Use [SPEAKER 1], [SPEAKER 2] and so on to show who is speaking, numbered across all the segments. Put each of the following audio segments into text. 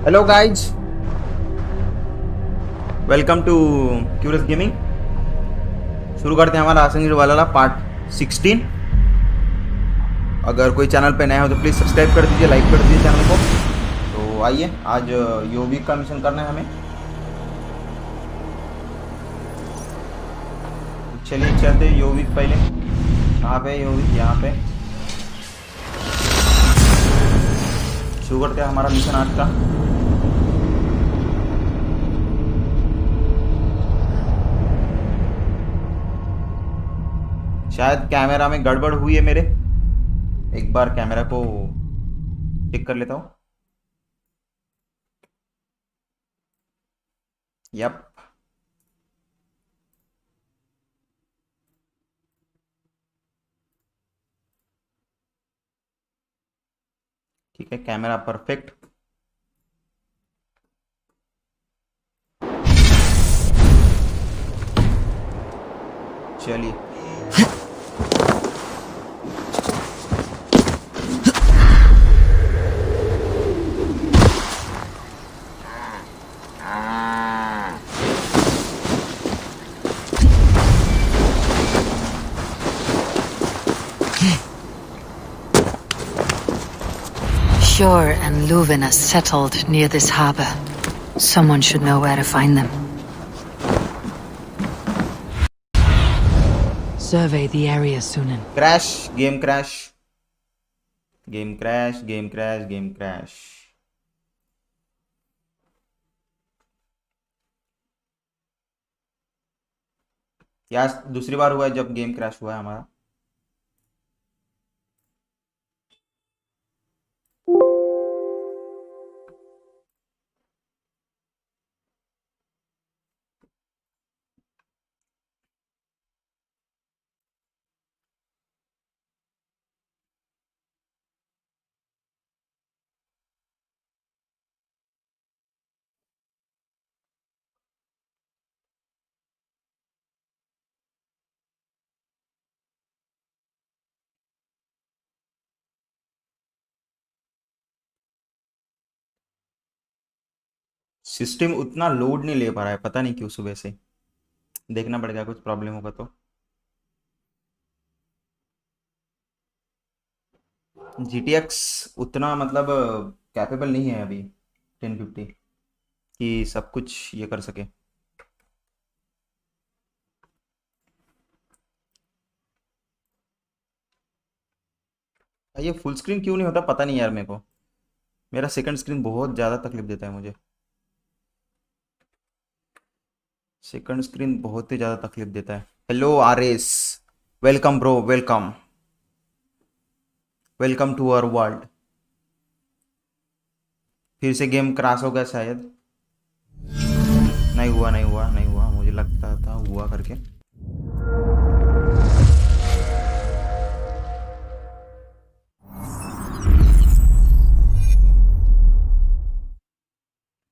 [SPEAKER 1] Hello guys, welcome to Curious Gaming. शुरू करते हैं हमारा क्रीड वाला पार्ट 16। अगर कोई चैनल पे नया हो तो प्लीज़ सब्सक्राइब कर दीजिए, लाइक कर दीजिए चैनल को। तो आइए, आज यूवी का मिशन करना है हमें। चलिए चलते यूवी पहले। कहाँ पे यूवी? यहाँ पे। शुरू करते हैं हमारा मिशन आज का। शायद कैमरा में गड़बड़ हुई है मेरे। एक बार कैमरा को चेक कर लेता हूँ। यप, ठीक है, कैमरा परफेक्ट। चलिए,
[SPEAKER 2] Shore and Leuven are settled near this harbor. Someone should know where to find them. Survey the area, Sunan.
[SPEAKER 1] Crash, game crash, game crash, game crash, game crash. क्या दूसरी बार हुआ है जब game crash हुआ है हमारा? System उतना load नहीं ले पा रहा है, पता नहीं क्यों। सुबह से देखना पड़ेगा, कुछ प्रॉब्लम होगा तो। GTX उतना मतलब कैपेबल नहीं है अभी 1050 कि सब कुछ ये कर सके। ये फुल स्क्रीन क्यों नहीं होता पता नहीं यार मेरे को। मेरा सेकंड स्क्रीन बहुत ज़्यादा तकलीफ देता है मुझे। सेकंड स्क्रीन बहुत ही ज़्यादा तकलीफ देता है। Hello RS, welcome bro, welcome welcome to our world. फिर से गेम क्रैश हो गया शायद। नहीं हुआ, नहीं हुआ, नहीं हुआ, मुझे लगता था हुआ करके।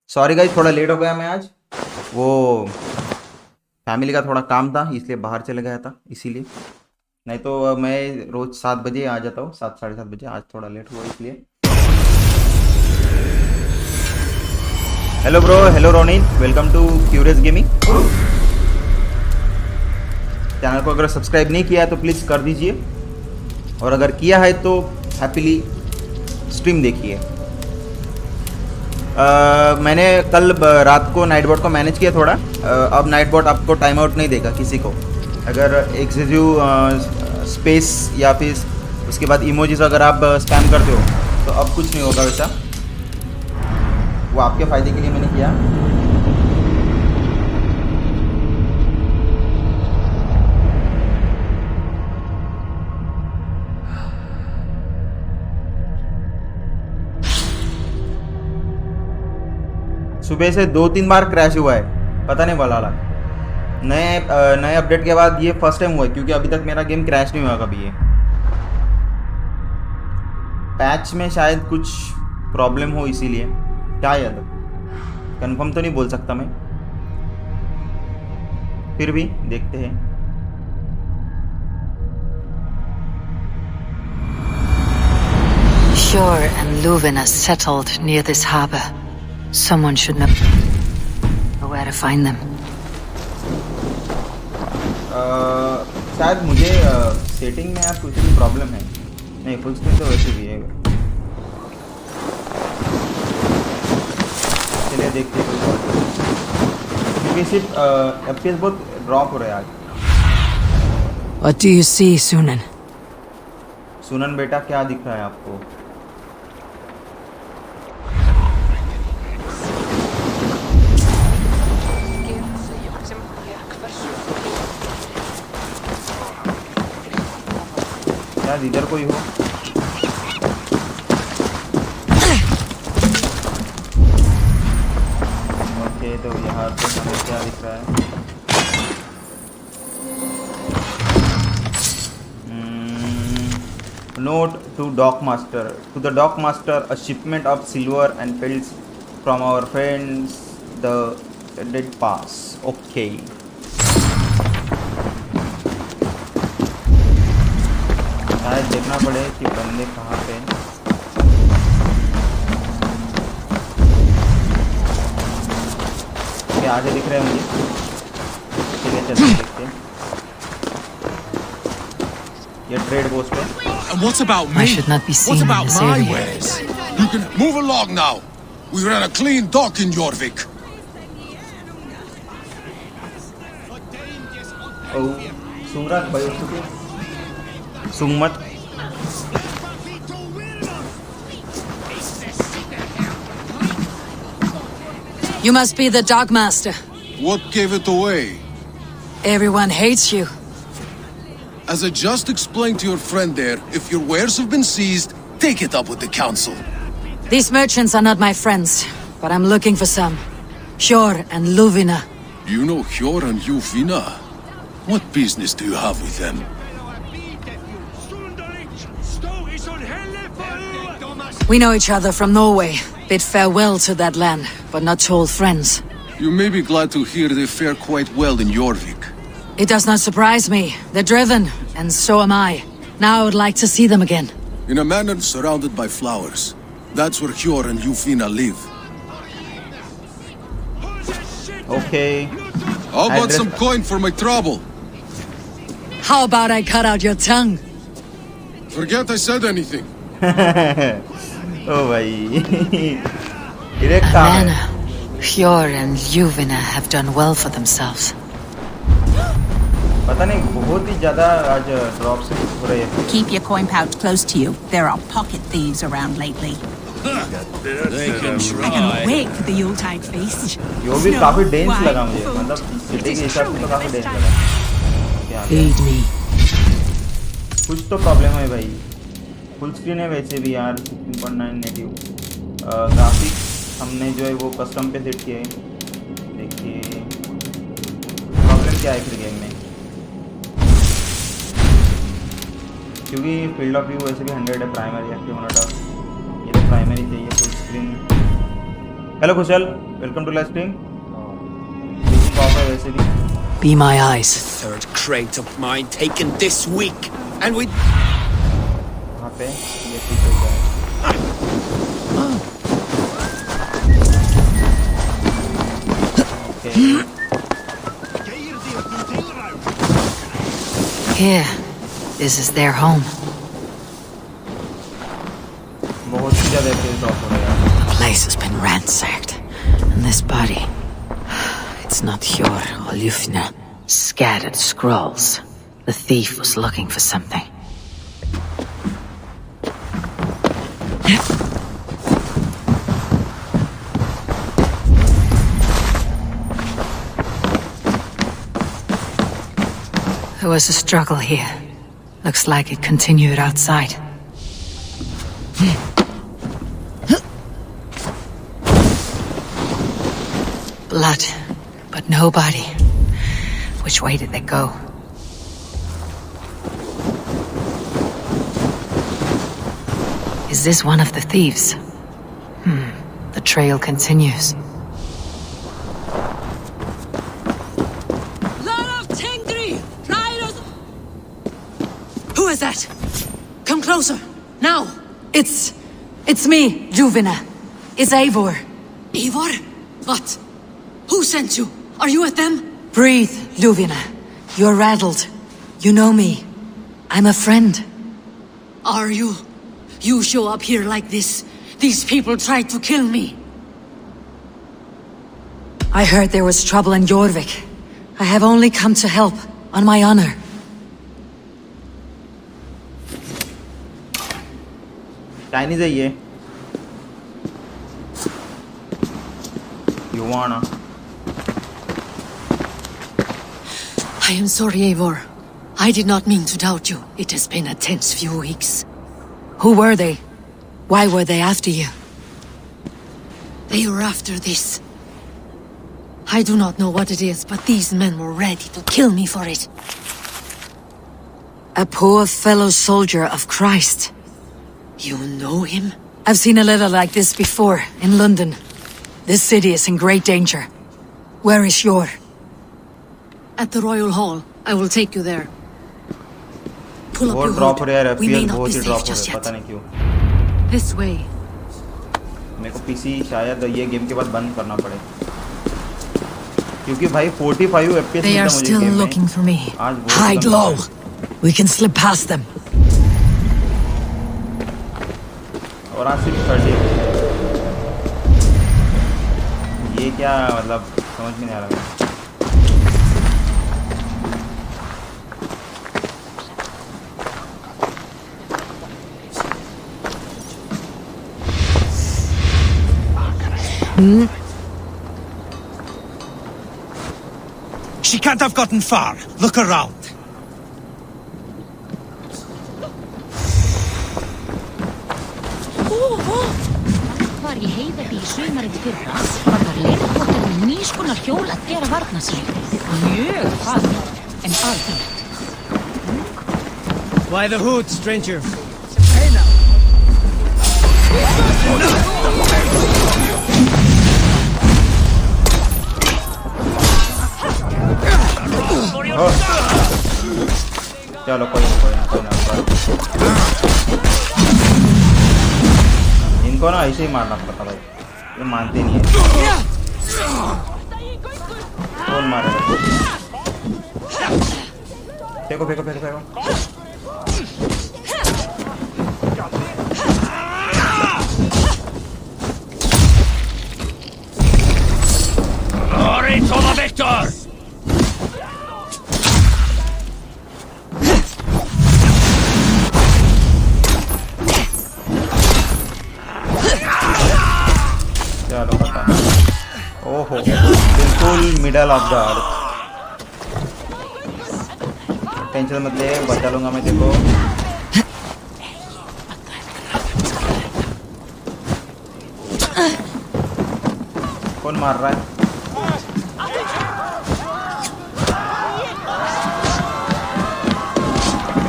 [SPEAKER 1] सॉरी गाइस, थोड़ा लेट हो गया मैं आज। वो फैमिली का थोड़ा काम था, इसलिए बाहर चले गया था, इसीलिए। नहीं तो मैं रोज 7 बजे आ जाता हूँ, 7 साढ़े 7 बजे। आज थोड़ा लेट हुआ इसलिए। Hello bro, hello Ronin, welcome to Curious Gaming. Channel को अगर सब्सक्राइब नहीं किया है तो प्लीज़ कर दीजिए, और अगर किया है तो हैप्पीली स्ट्रीम देखिए। मैंने कल रात को नाइट बोट को मैनेज किया थोड़ा। अब नाइट बोट आपको टाइम आउट नहीं देगा किसी को। अगर एक्सेसिव स्पेस या फिर उसके बाद इमोजीज अगर आप स्पैम करते हो तो अब कुछ नहीं होगा वैसा। वो आपके फ़ायदे के लिए मैंने किया। सुबह से 2-3 बार क्रैश हुआ है, पता नहीं वाला। नए अपडेट के बाद ये फर्स्ट टाइम हुआ है, क्योंकि अभी तक मेरा गेम क्रैश नहीं हुआ कभी। ये पैच में शायद कुछ प्रॉब्लम हो, इसीलिए। क्या याद, कंफर्म तो नहीं बोल सकता मैं, फिर भी देखते हैं।
[SPEAKER 2] Shore and Leuven are settled near this harbor. Someone should know where to find them.
[SPEAKER 1] शायद मुझे सेटिंग में यार कुछ भी प्रॉब्लम है. नहीं, फुल स्क्रीन तो वैसे भी है. चलिए देखते हैं क्योंकि सिर्फ FPS बहुत ड्रॉप हो रहा है आज.
[SPEAKER 2] What do you see, Sunan?
[SPEAKER 1] सुनन बेटा, क्या दिख रहा है आपको? शायद इधर कोई हो. ओके, तो यहाँ पे हमें क्या दिख रहा है? Note to dock master. To the dock master, a shipment of silver and pelts from our friends, the Dead Pass. Okay. शायद देखना पड़े कि बंदे कहाँ पे. क्या आगे दिख रहे हैं मुझे? चलिए चलते देखते हैं. ये ट्रेड पोस्ट है.
[SPEAKER 3] And what about me?
[SPEAKER 2] I should not be seen
[SPEAKER 3] What
[SPEAKER 2] in
[SPEAKER 3] about
[SPEAKER 2] this
[SPEAKER 3] my
[SPEAKER 2] area.
[SPEAKER 3] wares? You can move along now. We ran a clean dock in Jorvik.
[SPEAKER 1] Oh, Sumrat भाई उसको सुमत.
[SPEAKER 2] You must be the dog master.
[SPEAKER 3] What gave it away?
[SPEAKER 2] Everyone hates you.
[SPEAKER 3] As I just explained to your friend there, if your wares have been seized, take it up with the council.
[SPEAKER 2] These merchants are not my friends, but I'm looking for some. Hjor and Luvina.
[SPEAKER 3] You know Hjor and Jufina? What business do you have with them?
[SPEAKER 2] We know each other from Norway. Bid farewell to that land, but not to old friends.
[SPEAKER 3] You may be glad to hear they fare quite well in Jorvik.
[SPEAKER 2] It does not surprise me. They're driven, and so am I. Now I would like to see them again.
[SPEAKER 3] In a manor surrounded by flowers. That's where Hjor and Jufina live.
[SPEAKER 1] Okay.
[SPEAKER 3] How about some coin for my trouble?
[SPEAKER 2] How about I cut out your tongue?
[SPEAKER 3] Forget I said anything.
[SPEAKER 1] ओ भाई. Direct काम है.
[SPEAKER 2] Anna, Hjor and Luvina have done well for themselves.
[SPEAKER 1] पता नहीं, बहुत ही ज़्यादा आज drop से हो रहे हैं.
[SPEAKER 4] Keep your coin pouch close to you. There are pocket thieves around lately.
[SPEAKER 3] They can
[SPEAKER 4] I can wait for the Yuletide feast.
[SPEAKER 1] यो भी काफी डेंस लगा मुझे. मतलब सिटी के हिसाब से तो काफी डेंस लगा. क्या
[SPEAKER 2] Feed me.
[SPEAKER 1] कुछ तो प्रॉब्लम है भाई. फुल स्क्रीन है वैसे भी यार. 16.9 नेटिव. ग्राफिक्स हमने जो है वो कस्टम पे सेट किए हैं. देखिए प्रॉब्लम क्या है फिर गेम में, क्योंकि फील्ड ऑफ व्यू वैसे भी 100 है. प्राइमरी एक्टिव होना था. ये तो प्राइमरी चाहिए. Full screen. Hello Khushal, welcome to live stream. Off है वैसे भी.
[SPEAKER 2] Be my eyes.
[SPEAKER 5] Third crate of mine taken this week, and we.
[SPEAKER 1] वहाँ पे ये ठीक हो जाए. Okay.
[SPEAKER 2] Here. This is their home.
[SPEAKER 1] बहुत ही ज़्यादा फेस ऑफ हो रहा है.
[SPEAKER 2] The place has been ransacked. And this body... It's not Hjor or Lufna. Scattered scrolls. The thief was looking for something. There was a struggle here. Looks like it continued outside. Blood, but no body. Which way did they go? Is this one of the thieves? The trail continues. Who is that? Come closer, now! It's me, Juvina. It's Eivor.
[SPEAKER 6] Eivor? What? Who sent you? Are you with them?
[SPEAKER 2] Breathe, Luvina. You're rattled. You know me. I'm a friend.
[SPEAKER 6] Are you? You show up here like this. These people tried to kill me.
[SPEAKER 2] I heard there was trouble in Jorvik. I have only come to help, on my honor.
[SPEAKER 1] Chinese है ये. You wanna?
[SPEAKER 6] I am sorry, Eivor. I did not mean to doubt you. It has been a tense few weeks.
[SPEAKER 2] Who were they? Why were they after you?
[SPEAKER 6] They were after this. I do not know what it is, but these men were ready to kill me for it.
[SPEAKER 2] A poor fellow soldier of Christ.
[SPEAKER 6] You know him?
[SPEAKER 2] I've seen a letter like this before, in London. This city is in great danger. Where is Yor?
[SPEAKER 6] At the Royal Hall. I will take you there. Pull up
[SPEAKER 1] वो
[SPEAKER 6] your
[SPEAKER 1] drop हो रहा है
[SPEAKER 6] hood. We may
[SPEAKER 1] FPS
[SPEAKER 6] not
[SPEAKER 1] बहुत
[SPEAKER 6] be
[SPEAKER 1] he
[SPEAKER 6] safe
[SPEAKER 1] drop हो
[SPEAKER 6] just
[SPEAKER 1] रहा है पता
[SPEAKER 6] yet.
[SPEAKER 1] नहीं क्यों.
[SPEAKER 6] This way.
[SPEAKER 1] मेरे को पीसी शायद ये गेम के बाद बंद करना पड़े क्योंकि भाई 45 FPS
[SPEAKER 2] They
[SPEAKER 1] मिलता
[SPEAKER 2] are
[SPEAKER 1] मुझे
[SPEAKER 2] still
[SPEAKER 1] गेम में.
[SPEAKER 2] looking for me.
[SPEAKER 1] आज बहुत
[SPEAKER 2] Hide
[SPEAKER 1] कम
[SPEAKER 2] low.
[SPEAKER 1] है.
[SPEAKER 2] We can slip past them.
[SPEAKER 1] और आज सिर्फ 30. ये क्या मतलब समझ में नहीं आ रहा.
[SPEAKER 5] She can't have gotten far. Look around.
[SPEAKER 7] Var í heiðabí sumarið fyrra var það leirpottur með nýskonar hjól að gera varnarsvæði. Mjög fagurt, en alþjótt.
[SPEAKER 5] Why the hood, stranger?
[SPEAKER 1] चलो कोई ना इनको ना ऐसे ही मारना पड़ता भाई. ये मानते नहीं है. कौन मारेगा? फेंको फेंको फेंको फेंको.
[SPEAKER 5] Glory to the victor!
[SPEAKER 1] चलो पता. ओहो बिल्कुल middle of the earth. Tension मत ले बचा लूंगा मैं देखो. कौन मार रहा है?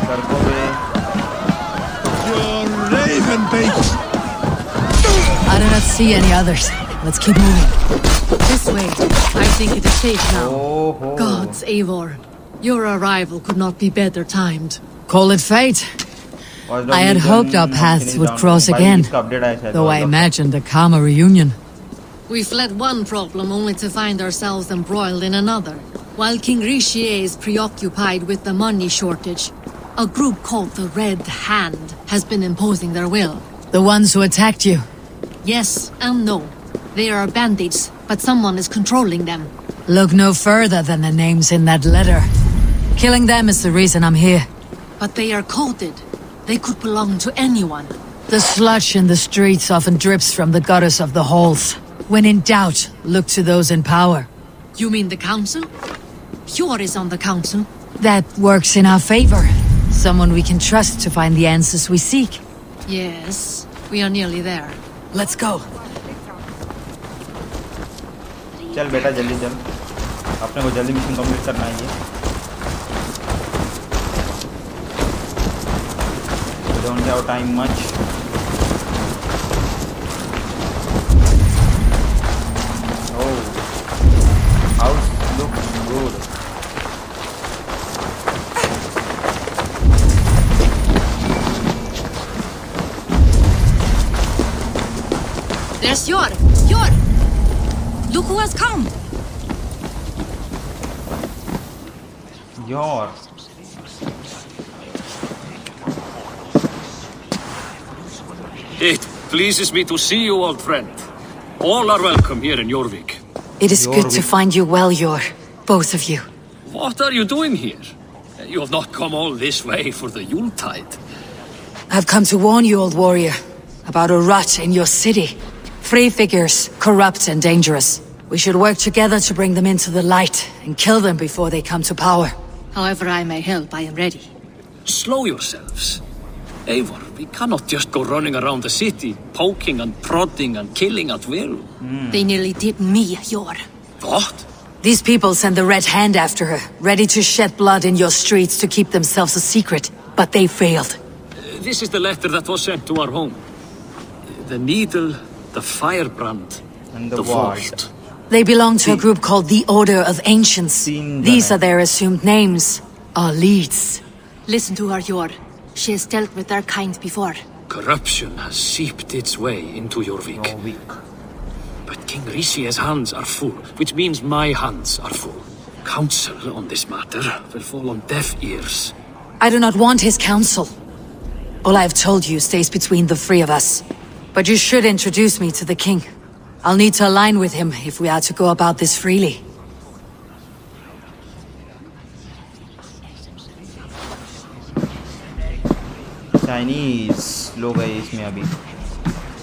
[SPEAKER 1] सड़कों पे.
[SPEAKER 3] You're raven bait.
[SPEAKER 2] I do not see any others. Let's keep moving.
[SPEAKER 6] This way. I think it is safe now.
[SPEAKER 1] ओहो.
[SPEAKER 6] Gods, Eivor. Your arrival could not be better timed.
[SPEAKER 2] Call it fate. I had hoped our paths would cross again, though I imagined a calmer reunion.
[SPEAKER 6] We fled one problem only to find ourselves embroiled in another. While King Richier is preoccupied with the money shortage, a group called the Red Hand has been imposing their will.
[SPEAKER 2] The ones who attacked you.
[SPEAKER 6] Yes and no. They are bandits, but someone is controlling them.
[SPEAKER 2] Look no further than the names in that letter. Killing them is the reason I'm here.
[SPEAKER 6] But they are coded. They could belong to anyone.
[SPEAKER 2] The sludge in the streets often drips from the gutters of the halls. When in doubt, look to those in power.
[SPEAKER 6] You mean the council? Hjor is on the council.
[SPEAKER 2] That works in our favor. Someone we can trust to find the answers we seek.
[SPEAKER 6] Yes, we are nearly there.
[SPEAKER 2] Let's go.
[SPEAKER 1] चल बेटा जल्दी चल. अपने को जल्दी mission complete करना है ये. We don't have time much. Oh, house looks good.
[SPEAKER 6] There's Hjor! Hjor!
[SPEAKER 7] Look who has come!
[SPEAKER 1] Your.
[SPEAKER 8] It pleases me to see you, old friend. All are welcome here in Jorvik.
[SPEAKER 2] It is good to find you well, Yor. Both of you.
[SPEAKER 8] What are you doing here? You have not come all this way for the Yuletide.
[SPEAKER 2] I've come to warn you, old warrior, about a rot in your city. 3 figures, corrupt and dangerous. We should work together to bring them into the light and kill them before they come to power.
[SPEAKER 6] However I may help, I am ready.
[SPEAKER 8] Slow yourselves. Eivor, we cannot just go running around the city, poking and prodding and killing at will.
[SPEAKER 6] They nearly did me, Yor.
[SPEAKER 8] What?
[SPEAKER 2] These people send the Red Hand after her, ready to shed blood in your streets to keep themselves a secret. But they failed.
[SPEAKER 8] This is the letter that was sent to our home. The needle, the firebrand,
[SPEAKER 1] And
[SPEAKER 8] the
[SPEAKER 1] the
[SPEAKER 8] vault.
[SPEAKER 2] They belong to a group called the Order of Ancients. These are their assumed names. Our leads.
[SPEAKER 6] Listen to her, Yor. She has dealt with their kind before.
[SPEAKER 8] Corruption has seeped its way into Jorvik. But King Rishi's hands are full, which means my hands are full. Counsel on this matter will fall on deaf ears.
[SPEAKER 2] I do not want his counsel. All I have told you stays between the 3 of us. But you should introduce me to the king. I'll need to align with him if we are to go about this freely.
[SPEAKER 1] Chinese लोग हैं इसमें अभी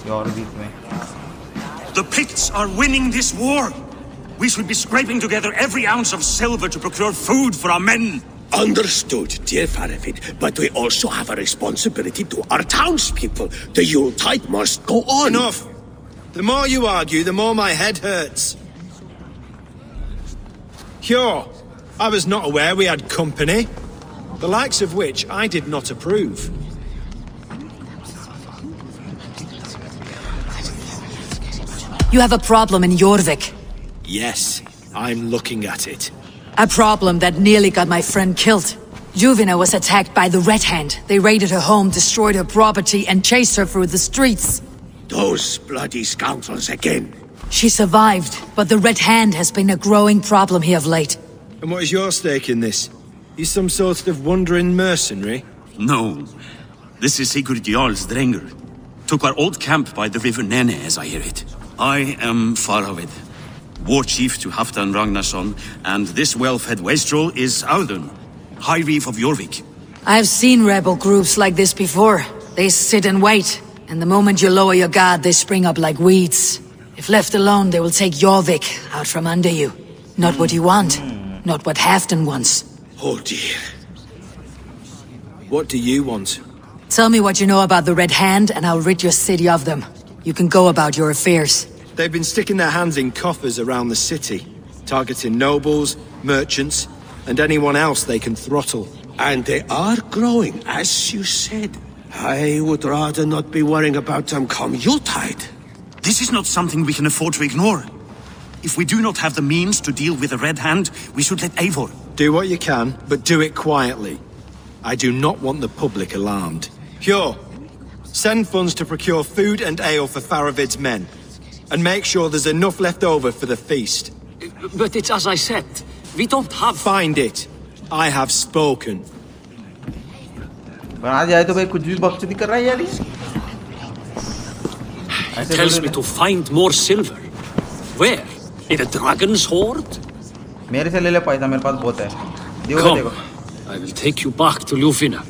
[SPEAKER 1] Jorvik में.
[SPEAKER 9] The Picts are winning this war. We should be scraping together every ounce of silver to procure food for our men.
[SPEAKER 5] Understood, dear Faravid, but we also have a responsibility to our townspeople. The Yuletide must go on.
[SPEAKER 10] Enough! The more you argue, the more my head hurts. Sure, I was not aware we had company, the likes of which I did not approve.
[SPEAKER 2] You have a problem in Jorvik.
[SPEAKER 10] Yes, I'm looking at it.
[SPEAKER 2] A problem that nearly got my friend killed. Juvina was attacked by the Red Hand. They raided her home, destroyed her property, and chased her through the streets.
[SPEAKER 5] Those bloody scoundrels again.
[SPEAKER 2] She survived, but the Red Hand has been a growing problem here of late.
[SPEAKER 10] And what is your stake in this? You some sort of wandering mercenary?
[SPEAKER 9] No. This is Sigurd Jarl's Drenger. Took our old camp by the river Nene, as I hear it. I am Faravid, war chief to Halfdan Ragnarsson, and this well-fed wastrel is Audun, High Reef of Jorvik.
[SPEAKER 2] I've seen rebel groups like this before. They sit and wait, and the moment you lower your guard, they spring up like weeds. If left alone, they will take Jorvik out from under you. Not what you want, not what Halfdan wants.
[SPEAKER 5] Oh dear.
[SPEAKER 10] What do you want?
[SPEAKER 2] Tell me what you know about the Red Hand, and I'll rid your city of them. You can go about your affairs.
[SPEAKER 10] They've been sticking their hands in coffers around the city, targeting nobles, merchants, and anyone else they can throttle.
[SPEAKER 5] And they are growing, as you said. I would rather not be worrying about them come Yuletide.
[SPEAKER 9] This is not something we can afford to ignore. If we do not have the means to deal with the Red Hand, we should let Eivor.
[SPEAKER 10] Do what you can, but do it quietly. I do not want the public alarmed. Pure. Send funds to procure food and ale for Faravid's men. And make sure there's enough left over for the feast.
[SPEAKER 8] But it's as I said, we don't have...
[SPEAKER 10] Find it. I have spoken.
[SPEAKER 1] बना जाए तो भाई कुछ भी बकचोदी कर रहा है यार ये.
[SPEAKER 8] He tells me to find more silver. Where? In a dragon's hoard?
[SPEAKER 1] मेरे से ले ले पैसा मेरे पास बहुत है. देखो
[SPEAKER 8] Come,
[SPEAKER 1] देखो.
[SPEAKER 8] I will take you back to Ljufina.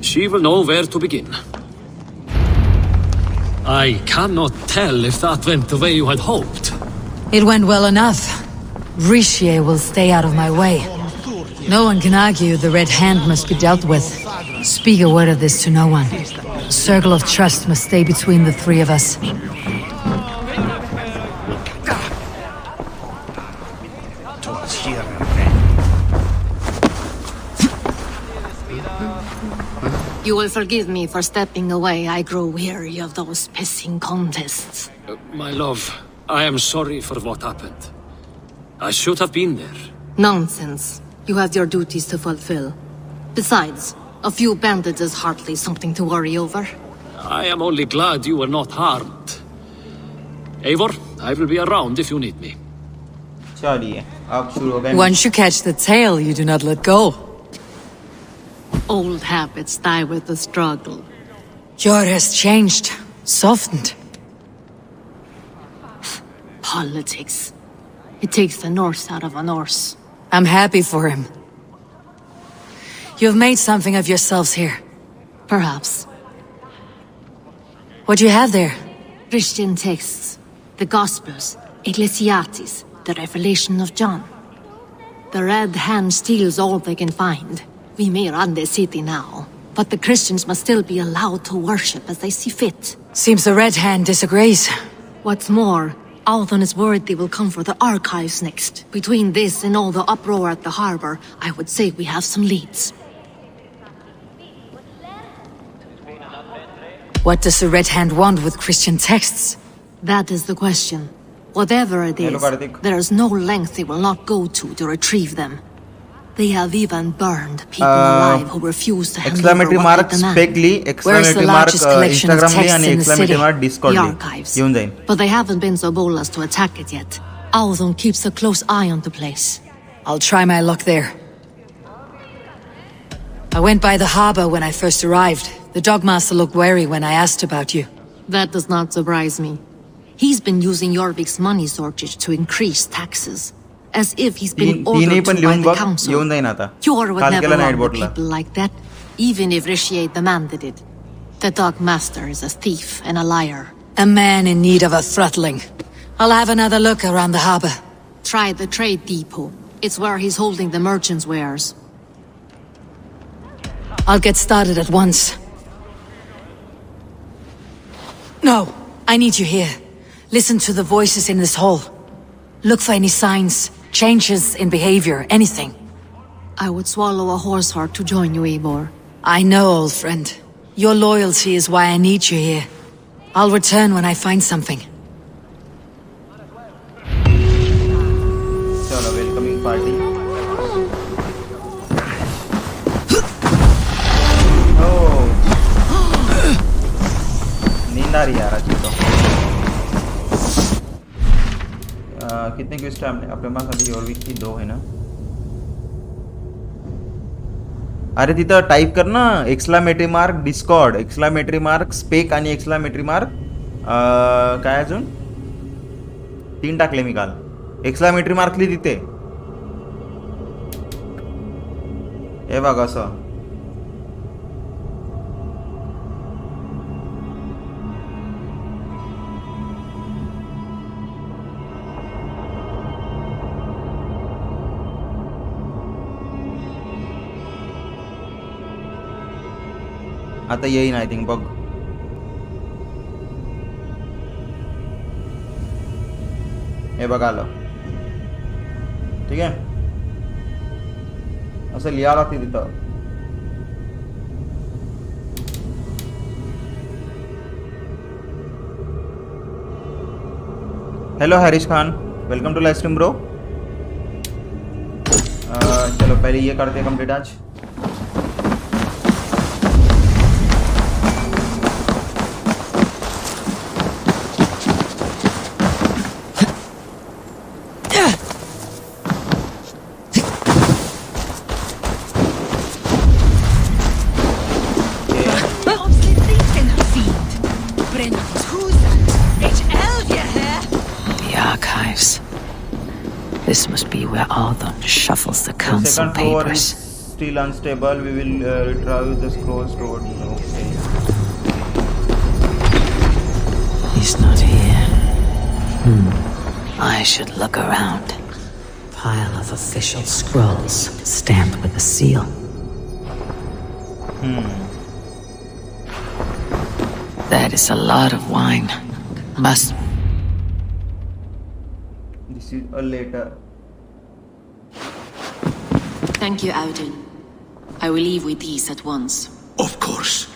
[SPEAKER 8] She will know where to begin. I cannot tell if that went the way you had hoped.
[SPEAKER 2] It went well enough. Rishi will stay out of my way. No one can argue the Red Hand must be dealt with. Speak a word of this to no one. A circle of trust must stay between the 3 of us.
[SPEAKER 6] You will forgive me for stepping away. I grow weary of those pissing contests.
[SPEAKER 8] My love, I am sorry for what happened. I should have been there.
[SPEAKER 6] Nonsense. You have your duties to fulfill. Besides, a few bandits is hardly something to worry over.
[SPEAKER 8] I am only glad you were not harmed. Eivor, I will be around if you need me.
[SPEAKER 1] चलिए अब शुरू हो गए
[SPEAKER 2] Once you catch the tail, you do not let go.
[SPEAKER 6] Old habits die with the struggle.
[SPEAKER 2] Jor has changed, softened.
[SPEAKER 6] Politics. It takes the Norse out of a Norse.
[SPEAKER 2] I'm happy for him. You've made something of yourselves here.
[SPEAKER 6] Perhaps.
[SPEAKER 2] What do you have there?
[SPEAKER 6] Christian texts. The Gospels. Ecclesiastes. The Revelation of John. The Red Hand steals all they can find. We may run the city now, but the Christians must still be allowed to worship as they see fit.
[SPEAKER 2] Seems the Red Hand disagrees.
[SPEAKER 6] What's more, Althon is worried they will come for the archives next. Between this and all the uproar at the harbor, I would say we have some leads.
[SPEAKER 2] What does the Red Hand want with Christian texts?
[SPEAKER 6] That is the question. Whatever it is, there is no length they will not go to retrieve them. They have even burned people alive who refuse to hand over
[SPEAKER 1] exclamatory
[SPEAKER 6] what
[SPEAKER 1] mark
[SPEAKER 6] they demand.
[SPEAKER 1] specly, exclamatory mark Instagram and exclamatory mark Discord.
[SPEAKER 6] The archives. But they haven't been so bold as to attack it yet. Althon keeps a close eye on the place.
[SPEAKER 2] I'll try my luck there. I went by the harbor when I first arrived. The dogmaster looked wary when I asked about you.
[SPEAKER 6] That does not surprise me. He's been using Jorvik's money shortage to increase taxes. As if he's been ordered to by the council. Jor would never run with people like that, even if Rishi demanded it. The dogmaster is a thief and a liar.
[SPEAKER 2] A man in need of a throttling. I'll have another look around the harbor.
[SPEAKER 6] Try the trade depot. It's where he's holding the merchants' wares.
[SPEAKER 2] I'll get started at once. No, I need you here. Listen to the voices in this hall. Look for any signs, changes in behavior, anything.
[SPEAKER 6] I would swallow a horse heart to join you, Eivor.
[SPEAKER 2] I know, old friend. Your loyalty is why I need you here. I'll return when I find something.
[SPEAKER 1] चलो welcoming party. Oh. नींद आ रही है यार आज तो. कितने quest है अपने पास अभी जॉर्विक की 2 है ना. अरे तिथं टाईप कर ना exclamatory mark Discord, exclamatory mark spec आणि एक्सक्लामेटरी मार्क काय अजून 3 टाकले मी काल. एक्सक्लामेटरी मार्क लिही तिथे. हे बघ असं. आता येईन आय थिंक बघ. हे बघ आलं. ठीक आहे असं लिहावं लागते तिथं. Hello Harish Khan, welcome to live stream bro. चलो पहले ये करते हैं कंप्लीट आज.
[SPEAKER 2] This must be where Althon shuffles the council
[SPEAKER 1] second floor
[SPEAKER 2] papers.
[SPEAKER 1] is still unstable. We will retrieve the scrolls toward you. Okay.
[SPEAKER 2] He's not here. I should look around. Pile of official scrolls stamped with a seal. That is a lot of wine. Must.
[SPEAKER 1] This is a letter.
[SPEAKER 11] Thank you, Audun. I will leave with these at once.
[SPEAKER 5] Of course.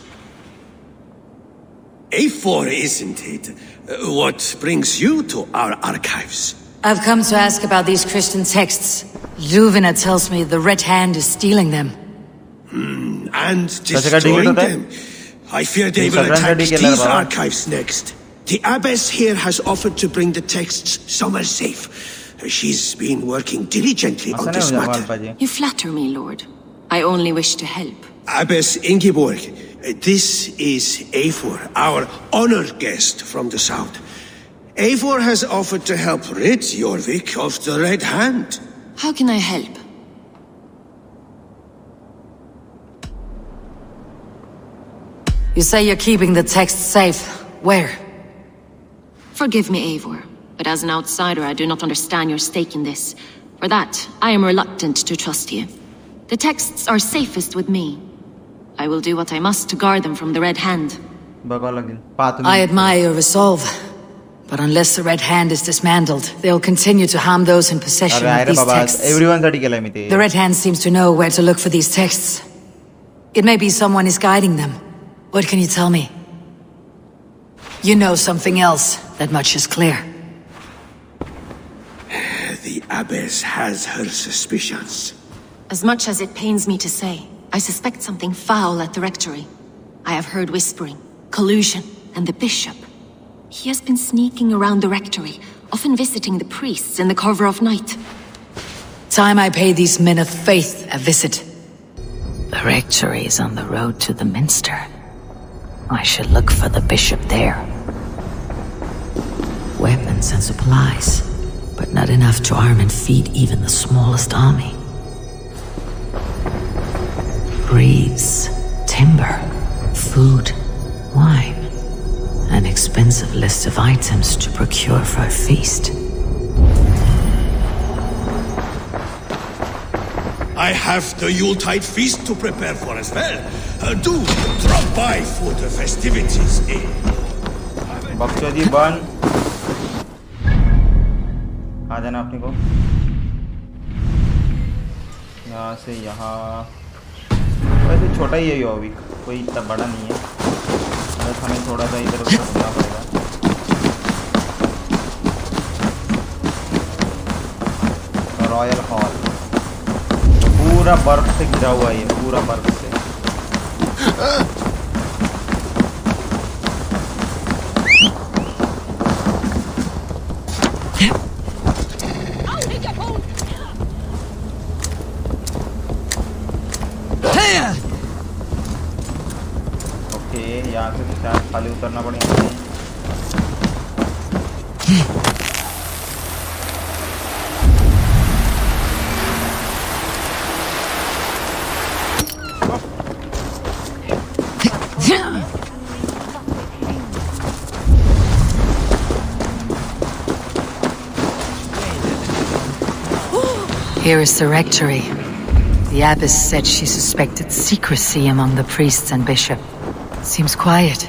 [SPEAKER 5] A4, isn't it? What brings you to our archives?
[SPEAKER 2] I've come to ask about these Christian texts. Luvina tells me the Red Hand is stealing them.
[SPEAKER 5] And destroying them. I fear they will attack these archives next. The abbess here has offered to bring the texts somewhere safe. She's been working diligently on this matter.
[SPEAKER 11] You flatter me, Lord. I only wish to help.
[SPEAKER 5] Abbess Ingeborg, this is Eivor, our honored guest from the south. Eivor has offered to help rid Jorvik of the Red Hand.
[SPEAKER 11] How can I help?
[SPEAKER 2] You say you're keeping the text safe. Where?
[SPEAKER 11] Forgive me, Eivor, but as an outsider, I do not understand your stake in this. For that, I am reluctant to trust you. The texts are safest with me. I will do what I must to guard them from the Red Hand.
[SPEAKER 2] I admire your resolve. But unless the Red Hand is dismantled, they'll continue to harm those in possession of these texts. The Red Hand seems to know where to look for these texts. It may be someone is guiding them. What can you tell me? You know something else. That much is clear.
[SPEAKER 5] The abbess has her suspicions.
[SPEAKER 11] As much as it pains me to say, I suspect something foul at the rectory. I have heard whispering, collusion, and the bishop. He has been sneaking around the rectory, often visiting the priests in the cover of night.
[SPEAKER 2] Time I pay these men of faith a visit.
[SPEAKER 7] The rectory is on the road to the minster. I should look for the bishop there. Weapons and supplies, but not enough to arm and feed even the smallest army. Greaves, timber, food, wine. An expensive list of items to procure for a feast.
[SPEAKER 5] I have the Yuletide feast to prepare for as well. Do drop by for the festivities, eh?
[SPEAKER 1] बक्चौदी बन आ जाना अपने को यहाँ से यहाँ वैसे छोटा ही है योविक, कोई इतना बड़ा नहीं है, बस हमें थोड़ा सा इधर उधर करना पड़ेगा। रॉयल हॉल पूरा बर्फ से घिरा हुआ है, पूरा बर्फ से। ओके, यहाँ से तो शायद खाली उतरना पड़ेगा।
[SPEAKER 2] Here is the rectory. The abbess said she suspected secrecy among the priests and bishop. Seems quiet.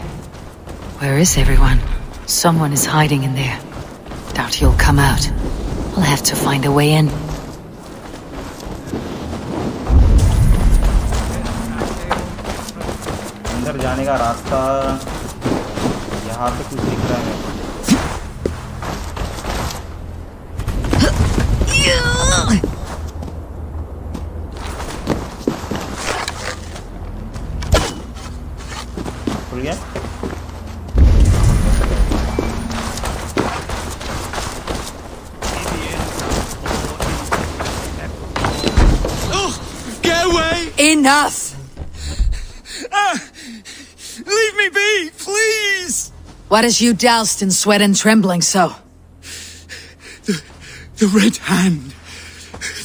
[SPEAKER 2] Where is everyone? Someone is hiding in there. Doubt he'll come out. I'll have to find a way in.
[SPEAKER 1] अंदर जाने का रास्ता यहाँ पे कुछ दिख रहा है। खुल गया?
[SPEAKER 5] Get away!
[SPEAKER 2] Enough!
[SPEAKER 5] Leave me be, please!
[SPEAKER 2] What has you doused in sweat and trembling so?
[SPEAKER 5] The Red Hand.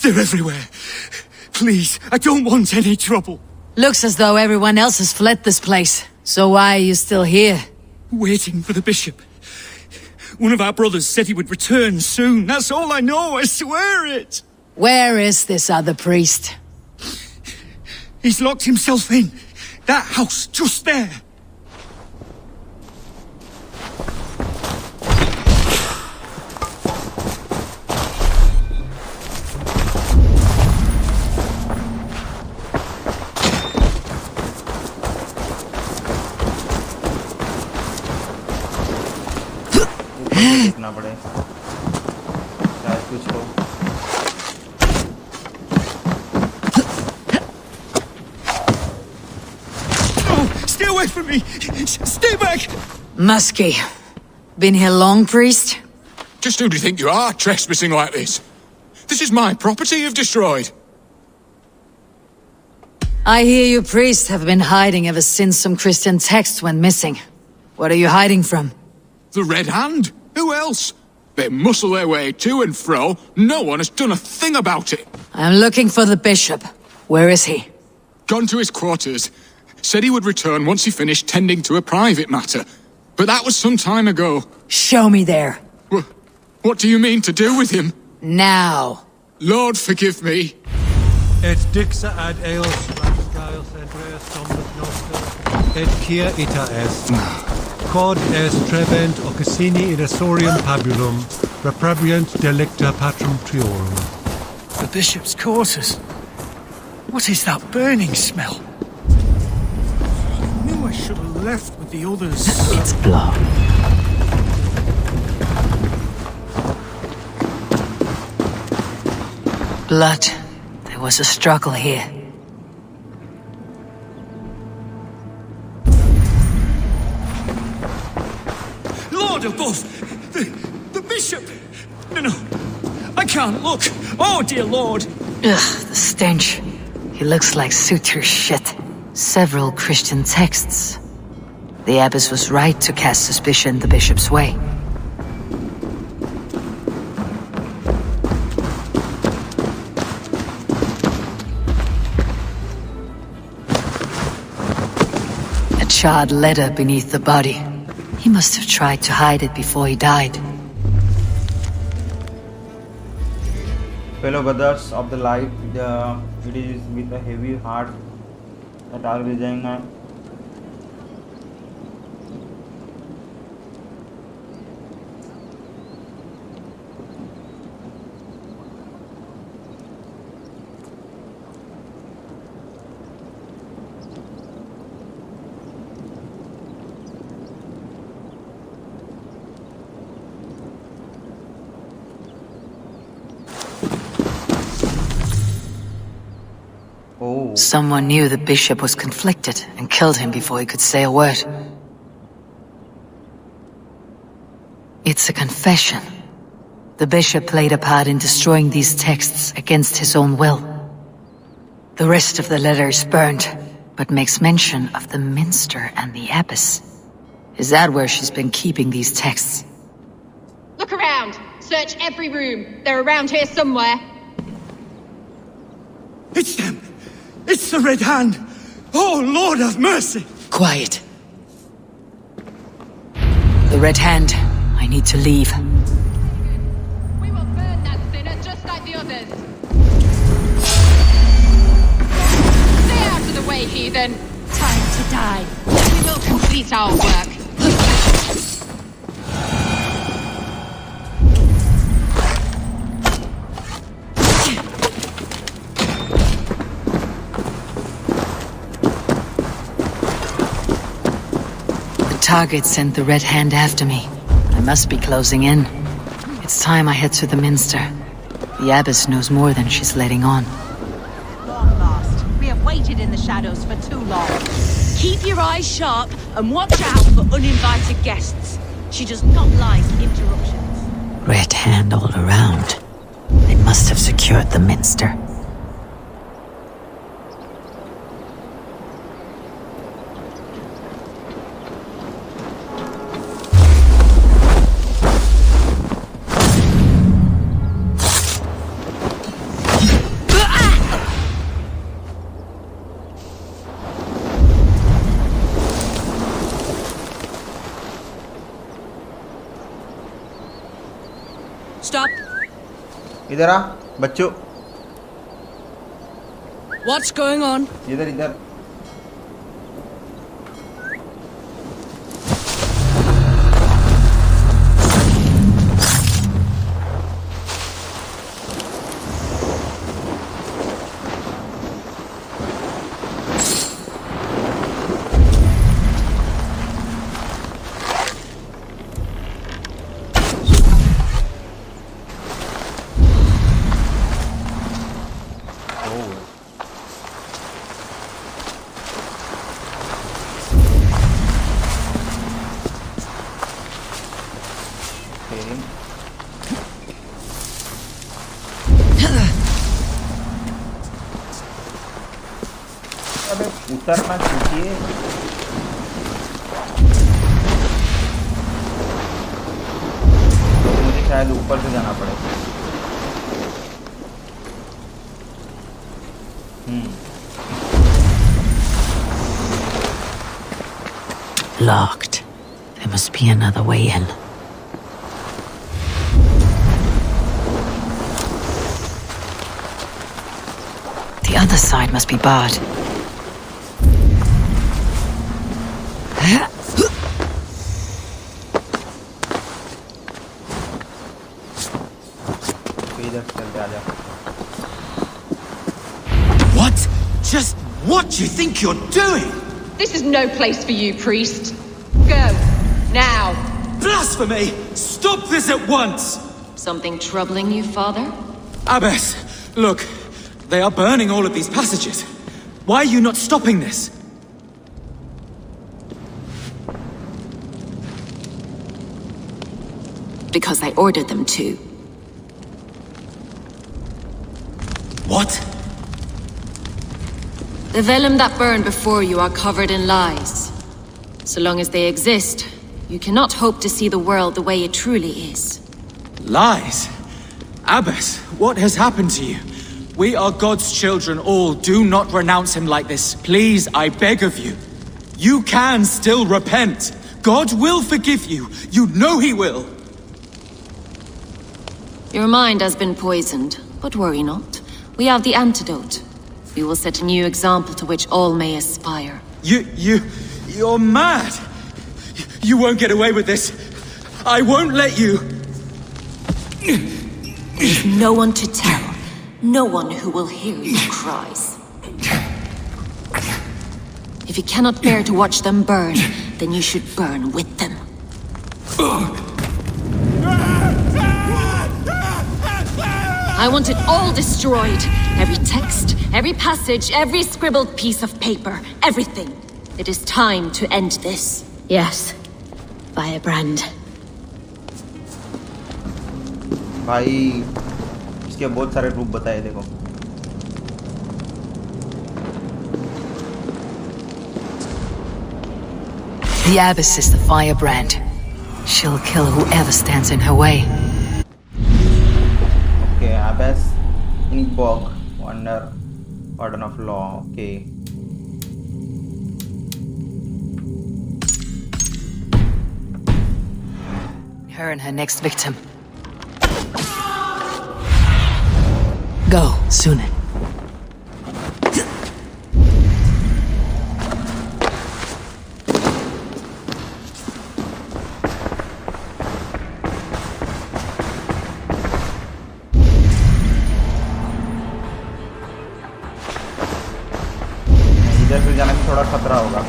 [SPEAKER 5] They're everywhere. Please, I don't want any trouble.
[SPEAKER 2] Looks as though everyone else has fled this place. So why are you still here?
[SPEAKER 5] Waiting for the bishop. One of our brothers said he would return soon. That's all I know, I swear it.
[SPEAKER 2] Where is this other priest?
[SPEAKER 5] He's locked himself in. That house, just there.
[SPEAKER 1] देखना पड़े शायद कुछ हो।
[SPEAKER 5] Oh, stay away from me! Stay back!
[SPEAKER 2] Muskie. Been here long, priest?
[SPEAKER 12] Just who do you think you are, trespassing like this? This is my property you've destroyed.
[SPEAKER 2] I hear you priests have been hiding ever since some Christian texts went missing. What are you hiding from?
[SPEAKER 12] The Red Hand? Who else? They muscle their way to and fro. No one has done a thing about it.
[SPEAKER 2] I'm looking for the bishop. Where is he?
[SPEAKER 12] Gone to his quarters. Said he would return once he finished tending to a private matter. But that was some time ago.
[SPEAKER 2] Show me there.
[SPEAKER 12] What do you mean to do with him?
[SPEAKER 2] Now.
[SPEAKER 12] Lord, forgive me.
[SPEAKER 13] Et dixa ad eos rascaios Andreas dominus noster, et kia ita est. Quod est trebent occasini in Asorium pabulum, reprobient delicta patrum triorum.
[SPEAKER 8] The bishop's quarters. What is that burning smell?
[SPEAKER 12] I knew I should have left with the others.
[SPEAKER 2] It's blood. Blood. There was a struggle here.
[SPEAKER 8] Lord above! The bishop! No. I can't look. Oh, dear Lord.
[SPEAKER 2] Ugh, the stench. He looks like suture shit. Several Christian texts. The abbess was right to cast suspicion the bishop's way. A charred letter beneath the body. He must have tried to hide it before he died.
[SPEAKER 1] Fellow brothers of the light, it is with a heavy heart that I resign now.
[SPEAKER 2] Someone knew the bishop was conflicted and killed him before he could say a word. It's a confession. The bishop played a part in destroying these texts against his own will. The rest of the letter is burned, but makes mention of the minster and the abbess. Is that where she's been keeping these texts?
[SPEAKER 14] Look around! Search every room. They're around here somewhere.
[SPEAKER 8] It's them! It's the Red Hand! Oh, Lord have mercy!
[SPEAKER 2] Quiet. The Red Hand. I need to leave.
[SPEAKER 14] We will burn that sinner just like the others. Stay out of the way, heathen.
[SPEAKER 7] Time to die.
[SPEAKER 14] We will complete our work.
[SPEAKER 2] Target sent the Red Hand after me. I must be closing in. It's time I head to the minster. The abbess knows more than she's letting on.
[SPEAKER 4] Long last. We have waited in the shadows for too long.
[SPEAKER 7] Keep your eyes sharp and watch out for uninvited guests. She does not like interruptions.
[SPEAKER 2] Red Hand all around. They must have secured the minster.
[SPEAKER 7] Stop.
[SPEAKER 1] इधर आ बच्चों.
[SPEAKER 7] What's going on?
[SPEAKER 1] इधर इधर. अबे उतरना चाहिए। मुझे शायद ऊपर से जाना पड़ेगा।
[SPEAKER 2] Locked. There must be another way in. The other side must be barred.
[SPEAKER 10] What? Just what do you think you're doing?
[SPEAKER 14] This is no place for you, priest. Go. Now.
[SPEAKER 10] Blasphemy! Stop this at once!
[SPEAKER 11] Something troubling you, father?
[SPEAKER 10] Abbess, look. They are burning all of these passages. Why are you not stopping this?
[SPEAKER 11] Because I ordered them to.
[SPEAKER 10] What?
[SPEAKER 11] The vellum that burned before you are covered in lies. So long as they exist, you cannot hope to see the world the way it truly is.
[SPEAKER 10] Lies? Abbess, what has happened to you? We are God's children all. Do not renounce him like this. Please, I beg of you. You can still repent. God will forgive you. You know he will.
[SPEAKER 11] Your mind has been poisoned, but worry not. We have the antidote. We will set a new example to which all may aspire.
[SPEAKER 10] You're mad! You won't get away with this. I won't let you.
[SPEAKER 11] There's no one to tell. No one who will hear your cries. If you cannot bear to watch them burn, then you should burn with them. I want it all destroyed. Every text, every passage, every scribbled piece of paper. Everything. It is time to end this.
[SPEAKER 7] Yes. Firebrand.
[SPEAKER 1] भाई इसके बहुत सारे रूप बताए देखो।
[SPEAKER 2] The Abbess is the firebrand. She'll kill whoever stands in her way.
[SPEAKER 1] Okay, Abbess, Ingbog, Wonder, Warden of Law. Okay.
[SPEAKER 2] Her and her next victim. Go, sooner.
[SPEAKER 1] इधर से जाने में थोड़ा खतरा होगा।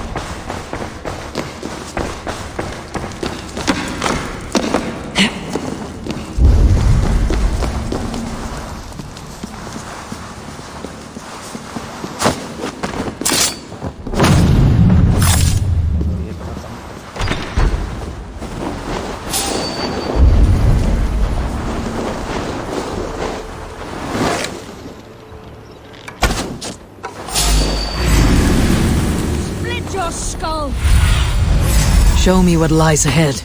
[SPEAKER 2] Show me what lies ahead.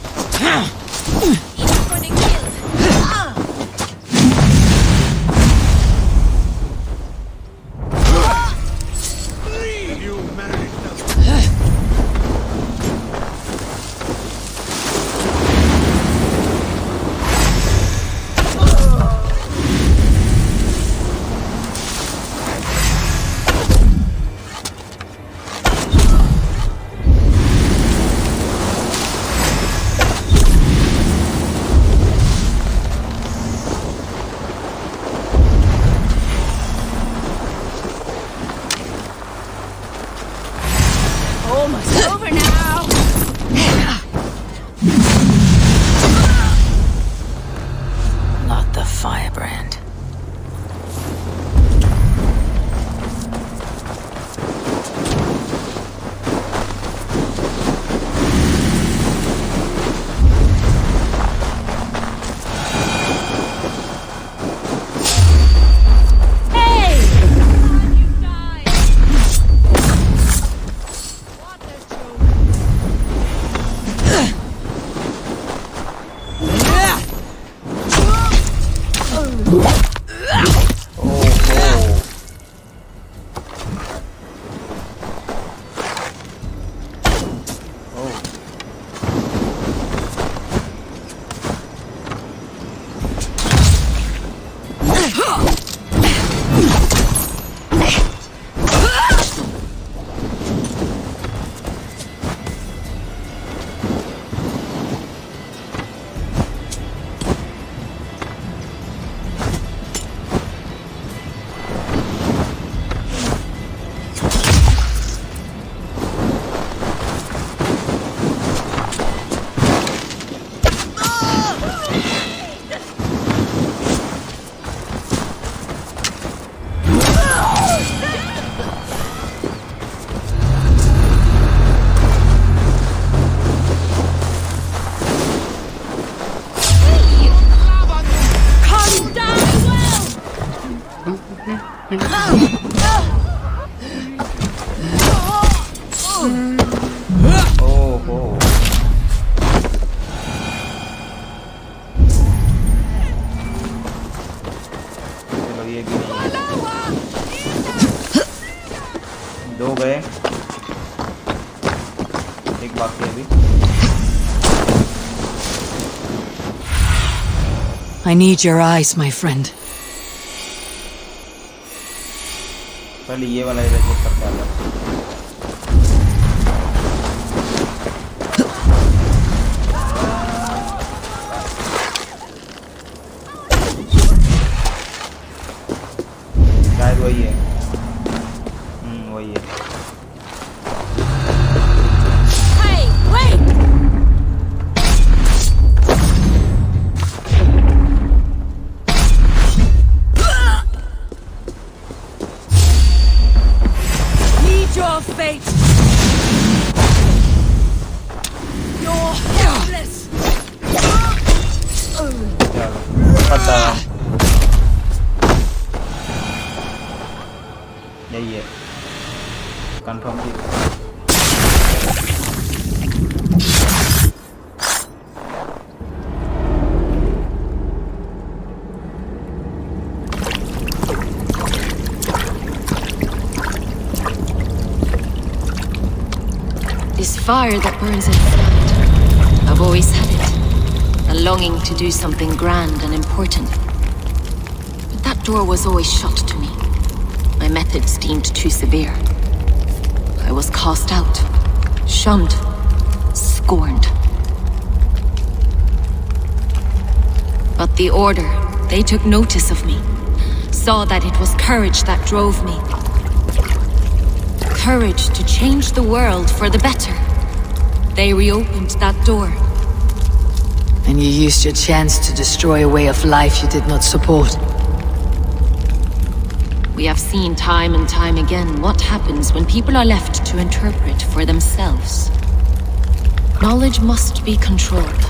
[SPEAKER 2] I need your eyes, my friend.
[SPEAKER 1] पहले ये वाला एरिया चेक करते हैं। शायद वही है। वही है।
[SPEAKER 7] Hey, wait! Your fate. You're helpless.
[SPEAKER 1] पता यही है कंफर्म की
[SPEAKER 11] This fire that burns inside, I've always had it. A longing to do something grand and important. But that door was always shut to me. My methods deemed too severe. I was cast out, shunned, scorned. But the Order, they took notice of me. Saw that it was courage that drove me. Courage to change the world for the better. They reopened that door.
[SPEAKER 2] And you used your chance to destroy a way of life you did not support.
[SPEAKER 11] We have seen time and time again what happens when people are left to interpret for themselves. Knowledge must be controlled.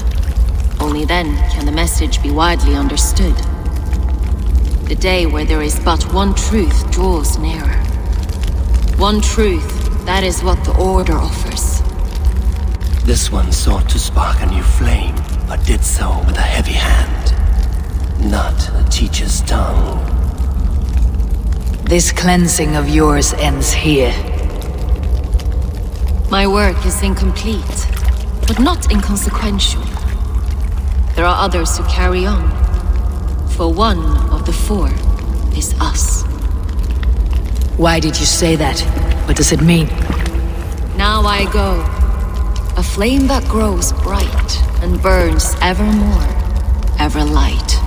[SPEAKER 11] Only then can the message be widely understood. The day where there is but one truth draws nearer. One truth, that is what the Order offers.
[SPEAKER 15] This one sought to spark a new flame, but did so with a heavy hand, not a teacher's tongue.
[SPEAKER 2] This cleansing of yours ends here.
[SPEAKER 11] My work is incomplete, but not inconsequential. There are others who carry on. For one of the four is us.
[SPEAKER 2] Why did you say that? What does it mean?
[SPEAKER 11] Now I go. A flame that grows bright and burns ever more, ever light.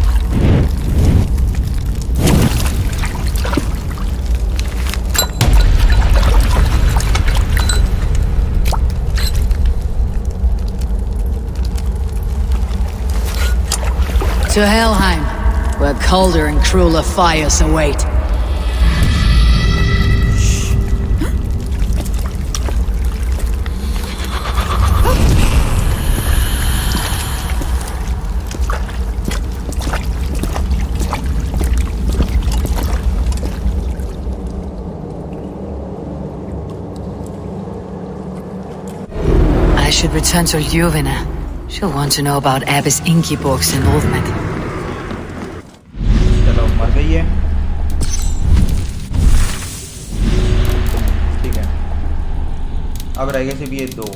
[SPEAKER 2] To Helheim, where colder and crueler fires await. I should return to Ljuvina. She'll want to know about Abbess Ingeborg's involvement.
[SPEAKER 1] चलो मर गई है ठीक है अब रह गए सिर्फ ये दो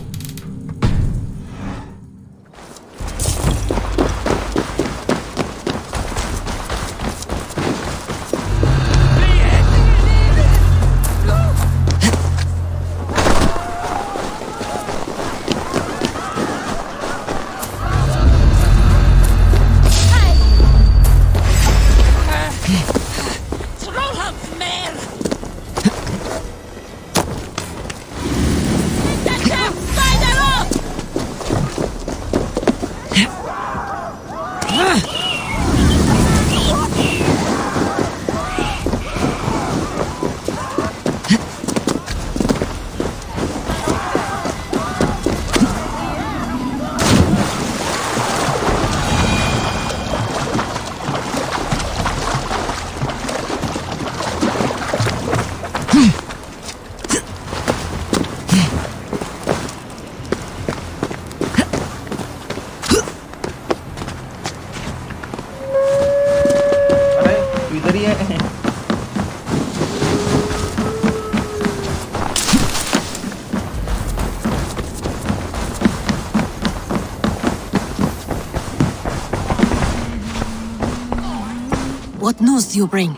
[SPEAKER 6] What news do you bring?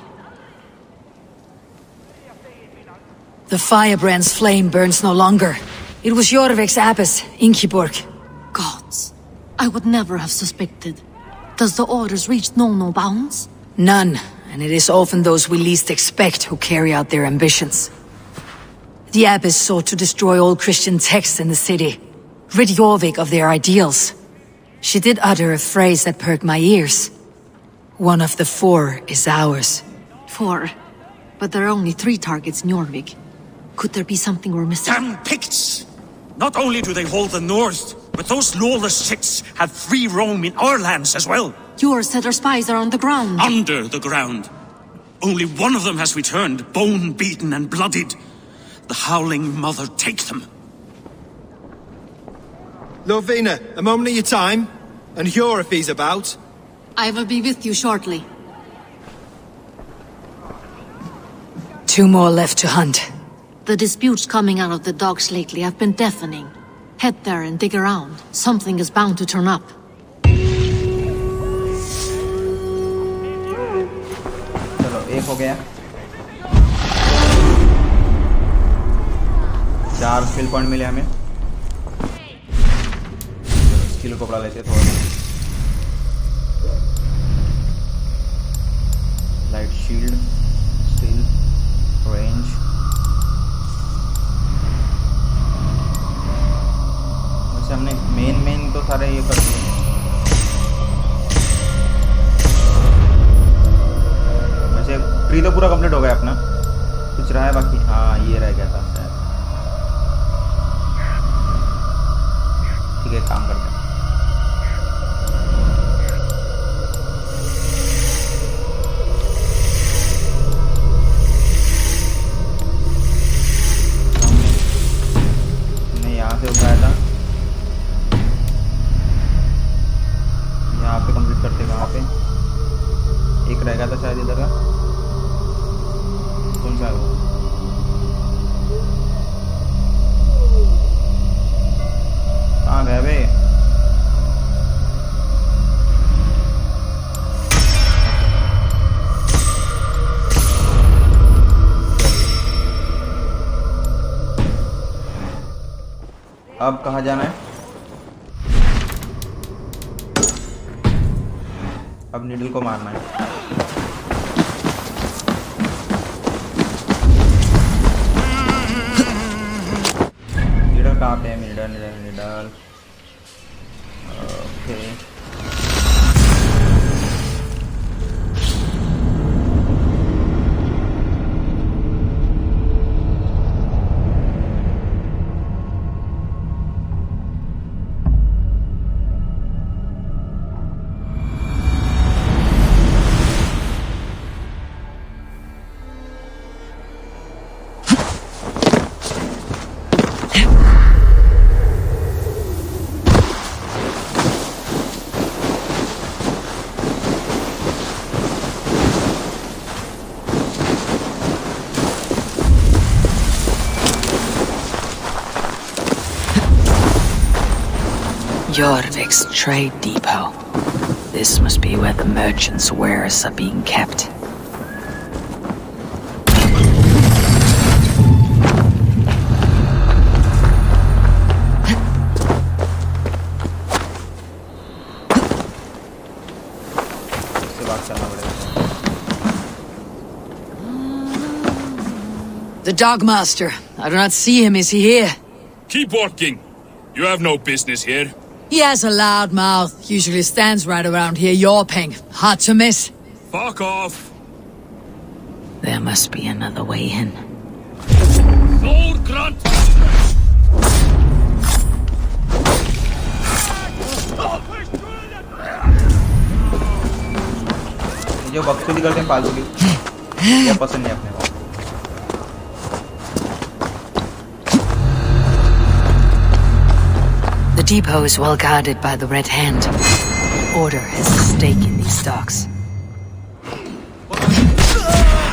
[SPEAKER 2] The firebrand's flame burns no longer. It was Jorvik's abbess, Ingeborg.
[SPEAKER 6] Gods, I would never have suspected. Does the orders reach no bounds?
[SPEAKER 2] None, and it is often those we least expect who carry out their ambitions. The abbess sought to destroy all Christian texts in the city, rid Jorvik of their ideals. She did utter a phrase that perked my ears. One of the 4 is ours.
[SPEAKER 6] 4? But there are only 3 targets in Jorvik. Could there be something we're missing?
[SPEAKER 9] Damn Picts! Not only do they hold the north, but those lawless shits have free roam in our lands as well.
[SPEAKER 6] Yours said our spies are on the ground.
[SPEAKER 9] Under the ground. Only one of them has returned, bone-beaten and bloodied. The Howling Mother take them.
[SPEAKER 10] Lovina, a moment of your time. And Hjor if he's about.
[SPEAKER 6] I will be with you shortly.
[SPEAKER 2] 2 more left to hunt.
[SPEAKER 6] The disputes coming out of the docks lately have been deafening. Head there and dig around. Something is bound to turn up.
[SPEAKER 1] चलो एक हो गया 4 skill point मिले हमें skill को बढ़ा लेते हैं थोड़ा लाइट शील्ड स्टील रेंज वैसे हमने मेन तो सारे ये कर दिए वैसे ट्री तो पूरा कंप्लीट हो गया अपना कुछ रहा है बाकी हाँ ये रह गया था शायद ठीक है काम करते हैं हमने यहाँ से उठाया था यहाँ पे कंप्लीट करते कहाँ पे एक रह गया था शायद इधर का कौन सा है वो कहाँ गए बे अब कहाँ जाना है अब नीडल को मारना है नीडल कहाँ पे है needle okay
[SPEAKER 2] Jorvik's trade depot. This must be where the merchants' wares are being kept. The Dogmaster. I do not see him. Is he here?
[SPEAKER 12] Keep walking. You have no business here.
[SPEAKER 2] He has a loud mouth. Usually stands right around here yawping. Hard to miss.
[SPEAKER 12] Fuck off.
[SPEAKER 2] There must be another way in.
[SPEAKER 12] Lord Grant!
[SPEAKER 1] जो बकचोदी करते हैं फालतू की ये पसंद नहीं अपने को
[SPEAKER 2] The depot is well guarded by the Red Hand. Order has a stake in these docks.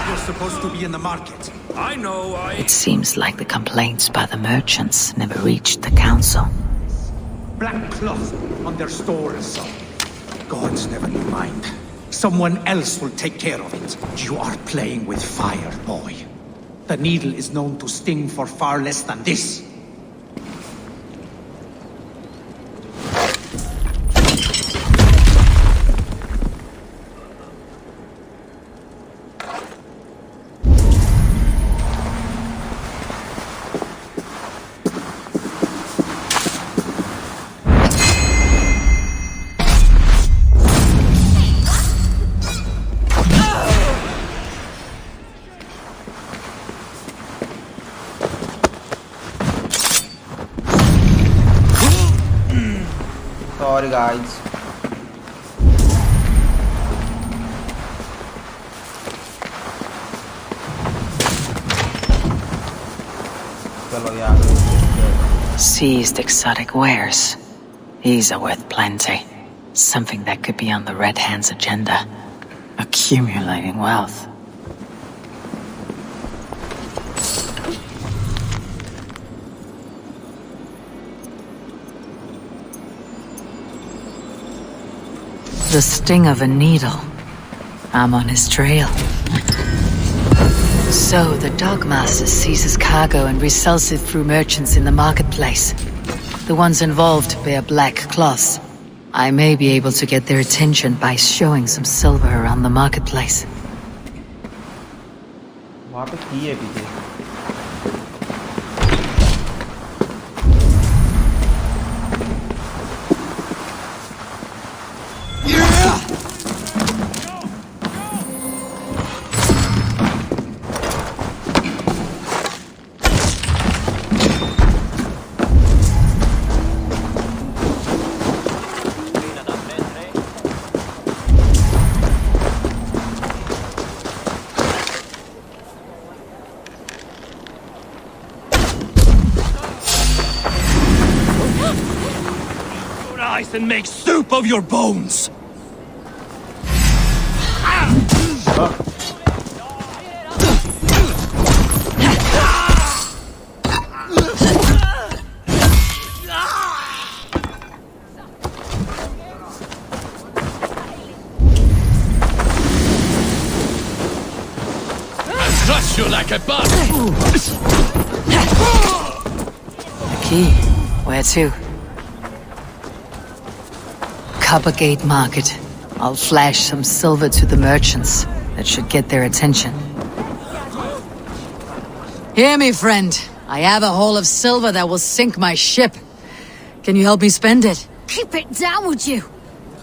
[SPEAKER 16] You're supposed to be in the market.
[SPEAKER 12] I know,
[SPEAKER 2] It seems like the complaints by the merchants never reached the council.
[SPEAKER 16] Black cloth on their stores. Gods never knew mind. Someone else will take care of it. You are playing with fire, boy. The needle is known to sting for far less than this.
[SPEAKER 1] Sorry guys.
[SPEAKER 2] Seized exotic wares. These are worth plenty. Something that could be on the Red Hand's agenda. Accumulating wealth. The sting of a needle. I'm on his trail. So, the Dogmaster seizes cargo and resells it through merchants in the marketplace. The ones involved bear black cloths. I may be able to get their attention by showing some silver around the marketplace.
[SPEAKER 1] वहाँ पे की है पीछे.
[SPEAKER 9] And make soup of your bones!
[SPEAKER 8] I'll crush you like a bug!
[SPEAKER 2] The key. Where to? Coppergate Market. I'll flash some silver to the merchants. That should get their attention. Hear me, friend. I have a haul of silver that will sink my ship. Can you help me spend it?
[SPEAKER 17] Keep it down, would you?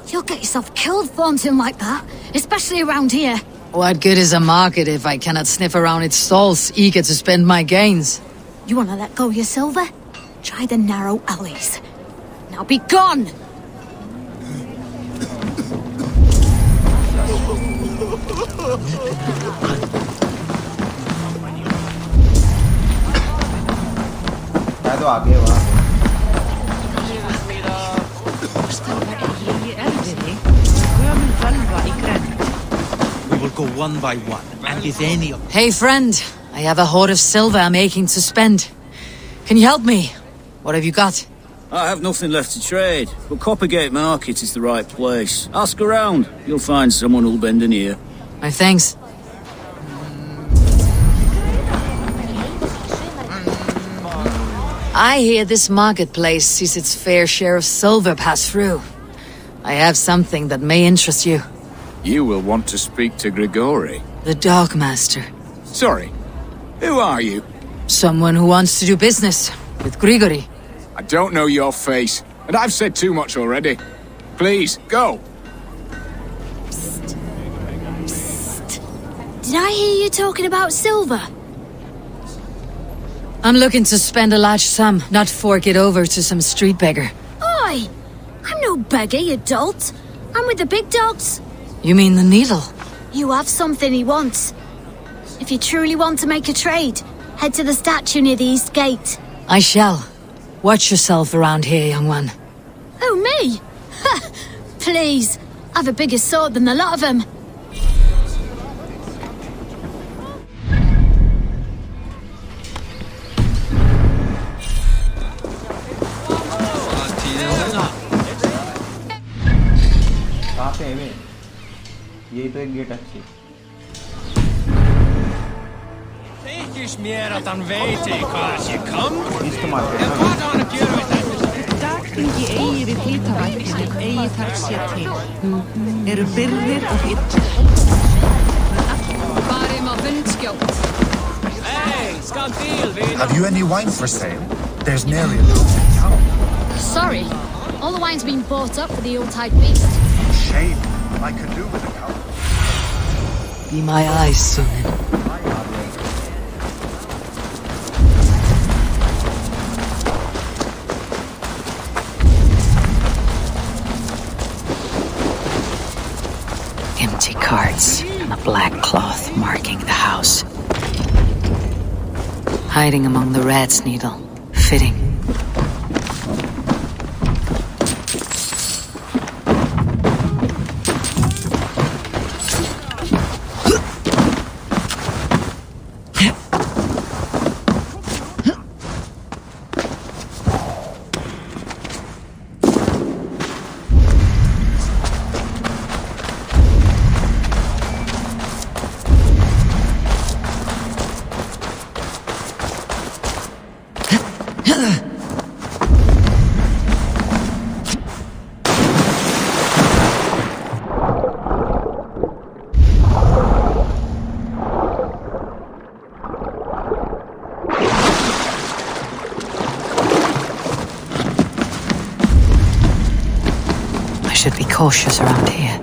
[SPEAKER 17] You'll get yourself killed flaunting like that, especially around here.
[SPEAKER 2] What good is a market if I cannot sniff around its stalls, eager to spend my gains?
[SPEAKER 17] You want to let go of your silver? Try the narrow alleys. Now be gone!
[SPEAKER 1] तो आगे वहाँ
[SPEAKER 16] We will go one by one, and if any of...
[SPEAKER 2] Hey, friend. I have a hoard of silver I'm aching to spend. Can you help me? What have you got?
[SPEAKER 18] I have nothing left to trade, but Coppergate Market is the right place. Ask around. You'll find someone who'll bend an ear.
[SPEAKER 2] My thanks. I hear this marketplace sees its fair share of silver pass through. I have something that may interest you.
[SPEAKER 19] You will want to speak to Grigori.
[SPEAKER 2] The Dogmaster.
[SPEAKER 19] Sorry, who are you?
[SPEAKER 2] Someone who wants to do business with Grigori.
[SPEAKER 19] I don't know your face, and I've said too much already. Please, go.
[SPEAKER 17] Did I hear you talking about silver?
[SPEAKER 2] I'm looking to spend a large sum, not fork it over to some street beggar.
[SPEAKER 17] Oi! I'm no beggar, you dolt. I'm with the big dogs.
[SPEAKER 2] You mean the needle?
[SPEAKER 17] You have something he wants. If you truly want to make a trade, head to the statue near the East Gate.
[SPEAKER 2] I shall. Watch yourself around here, young one.
[SPEAKER 17] Oh, me? Ha! Please. I've a bigger sword than the lot of them.
[SPEAKER 1] यही तो एक gate अच्छी.
[SPEAKER 20] Tekist mér að hann veit hvað sé kom.
[SPEAKER 1] East market.
[SPEAKER 20] En hvað hann að gera við þetta?
[SPEAKER 4] Dagþingi eigi við hitavætt sem eigi þarf sér til. Eru byrðir og hitt.
[SPEAKER 6] Varim á vindskjótt.
[SPEAKER 20] Hey, skandil, vinur.
[SPEAKER 21] Have you any wine for sale? There's nearly a loaf in town.
[SPEAKER 17] Sorry. All the wine's been bought up for the Yuletide feast.
[SPEAKER 21] Shame. I could do with a cow.
[SPEAKER 2] Be my eyes, Sunan. Empty carts and a black cloth marking the house. Hiding among the rat's needle. Fitting. Should be cautious around here.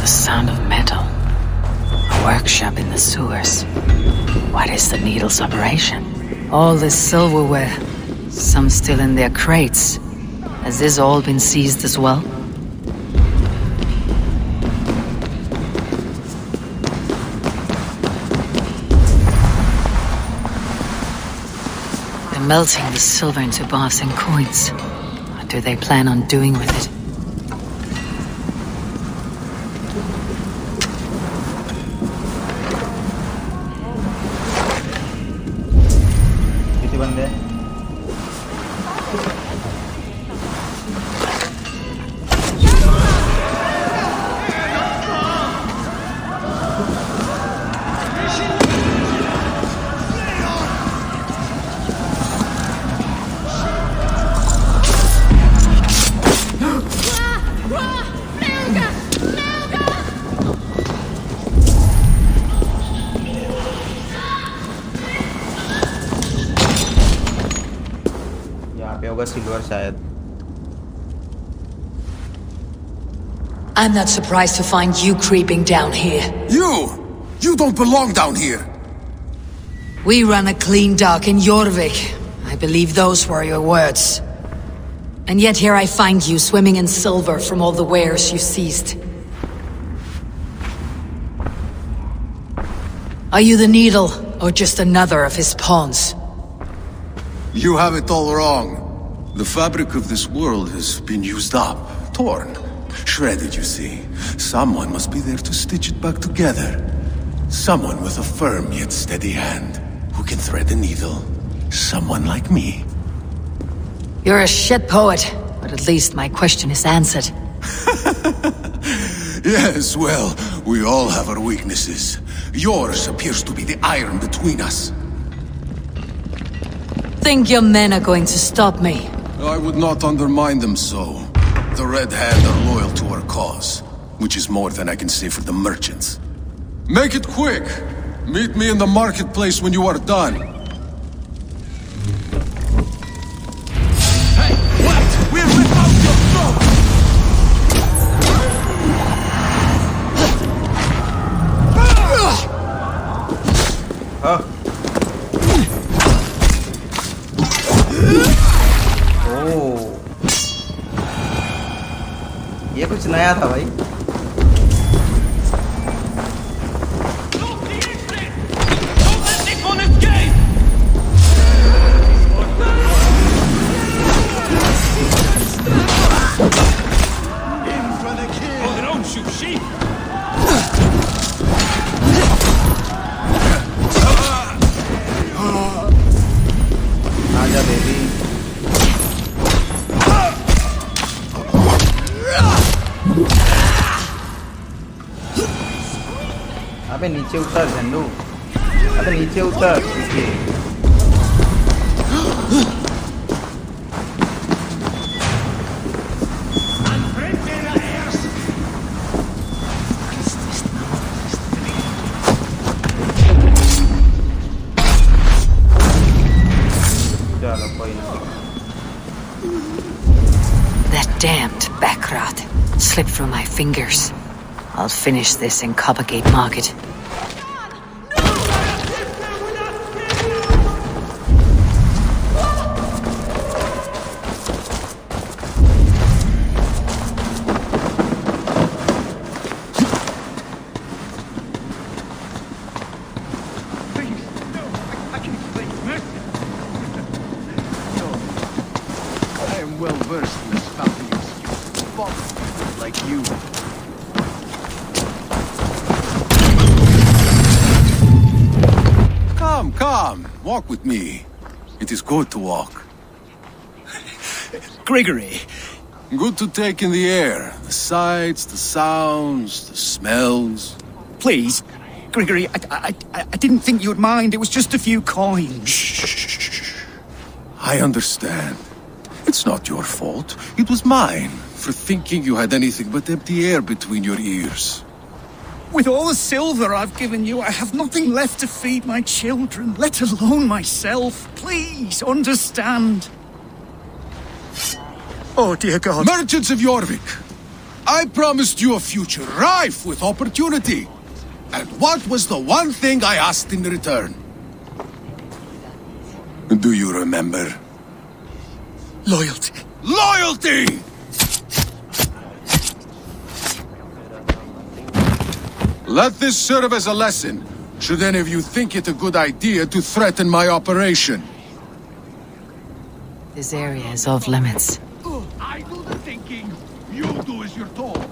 [SPEAKER 2] The sound of metal. A workshop in the sewers. What is the needle's operation? All this silverware. Some still in their crates. Has this all been seized as well? They're melting the silver into bars and coins. What do they plan on doing with it?
[SPEAKER 1] बंदे silver शायद.
[SPEAKER 2] I'm not surprised to find you creeping down here.
[SPEAKER 3] You don't belong down here.
[SPEAKER 2] We run a clean dock in Jorvik. I believe those were your words. And yet here I find you swimming in silver from all the wares you seized. Are you the Needle, or just another of his pawns?
[SPEAKER 3] You have it all wrong. The fabric of this world has been used up, torn, shredded, you see. Someone must be there to stitch it back together. Someone with a firm yet steady hand, who can thread the needle. Someone like me.
[SPEAKER 2] You're a shit poet, but at least my question is answered.
[SPEAKER 3] Yes, well, we all have our weaknesses. Yours appears to be the iron between us.
[SPEAKER 2] Think your men are going to stop me?
[SPEAKER 3] I would not undermine them so. The Red Hand are loyal to our cause, which is more than I can say for the merchants. Make it quick! Meet me in the marketplace when you are done. Hey, what? We're without your throat!
[SPEAKER 1] ये कुछ नया था भाई. आजा baby. अबे नीचे उतर झंडू, अबे नीचे उतर इसके। चलो कोई ना।
[SPEAKER 2] That damned backrat slipped through my fingers. I'll finish this in Coppergate Market.
[SPEAKER 3] Come, walk with me. It is good to walk.
[SPEAKER 16] Grigory.
[SPEAKER 3] Good to take in the air. The sights, the sounds, the smells.
[SPEAKER 16] Please, Grigory, I didn't think you would mind. It was just a few coins.
[SPEAKER 3] Shh. I understand. It's not your fault. It was mine for thinking you had anything but empty air between your ears.
[SPEAKER 16] With all the silver I've given you, I have nothing left to feed my children, let alone myself. Please, understand. Oh, dear God.
[SPEAKER 3] Merchants of Jorvik, I promised you a future rife with opportunity. And what was the one thing I asked in return? Do you remember?
[SPEAKER 16] Loyalty.
[SPEAKER 3] Loyalty! Let this serve as a lesson, should any of you think it a good idea to threaten my operation.
[SPEAKER 2] This area is off limits.
[SPEAKER 3] I do the thinking, you do as you're told.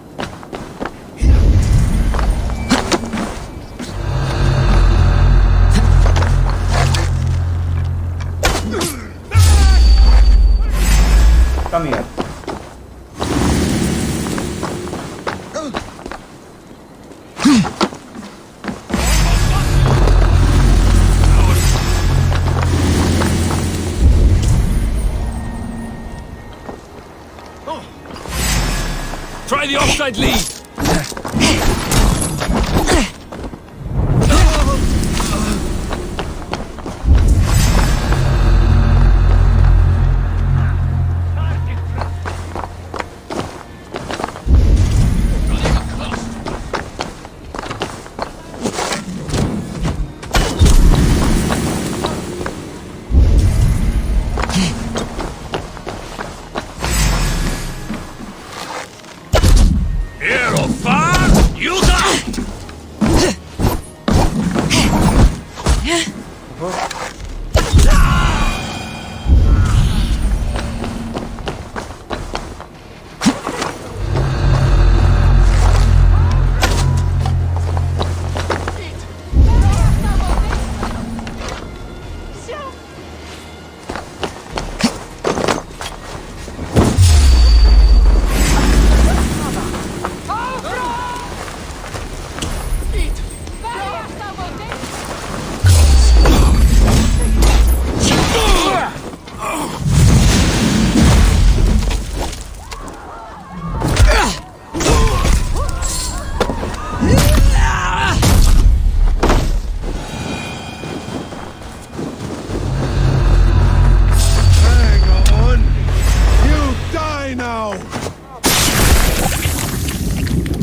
[SPEAKER 1] Come here.
[SPEAKER 8] Try the offside lead!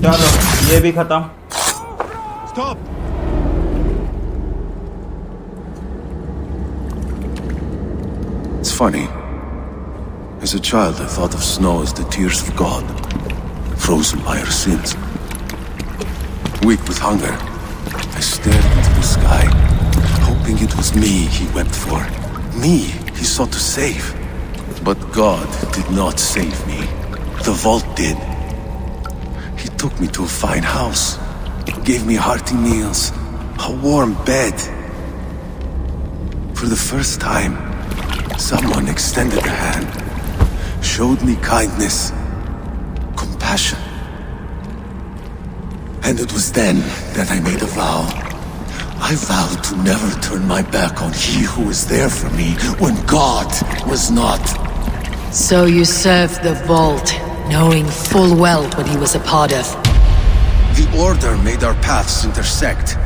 [SPEAKER 1] चलो ये भी खत्म।
[SPEAKER 3] Stop! It's funny. As a child, I thought of snow as the tears of God, frozen by our sins. Weak with hunger, I stared into the sky, hoping it was me he wept for. Me he sought to save. But God did not save me. The vault did. He took me to a fine house, gave me hearty meals, a warm bed. For the first time, someone extended a hand, showed me kindness, compassion. And it was then that I made a vow. I vowed to never turn my back on he who was there for me when God was not.
[SPEAKER 2] So you served the Vault, knowing full well what he was a part of.
[SPEAKER 3] The Order made our paths intersect.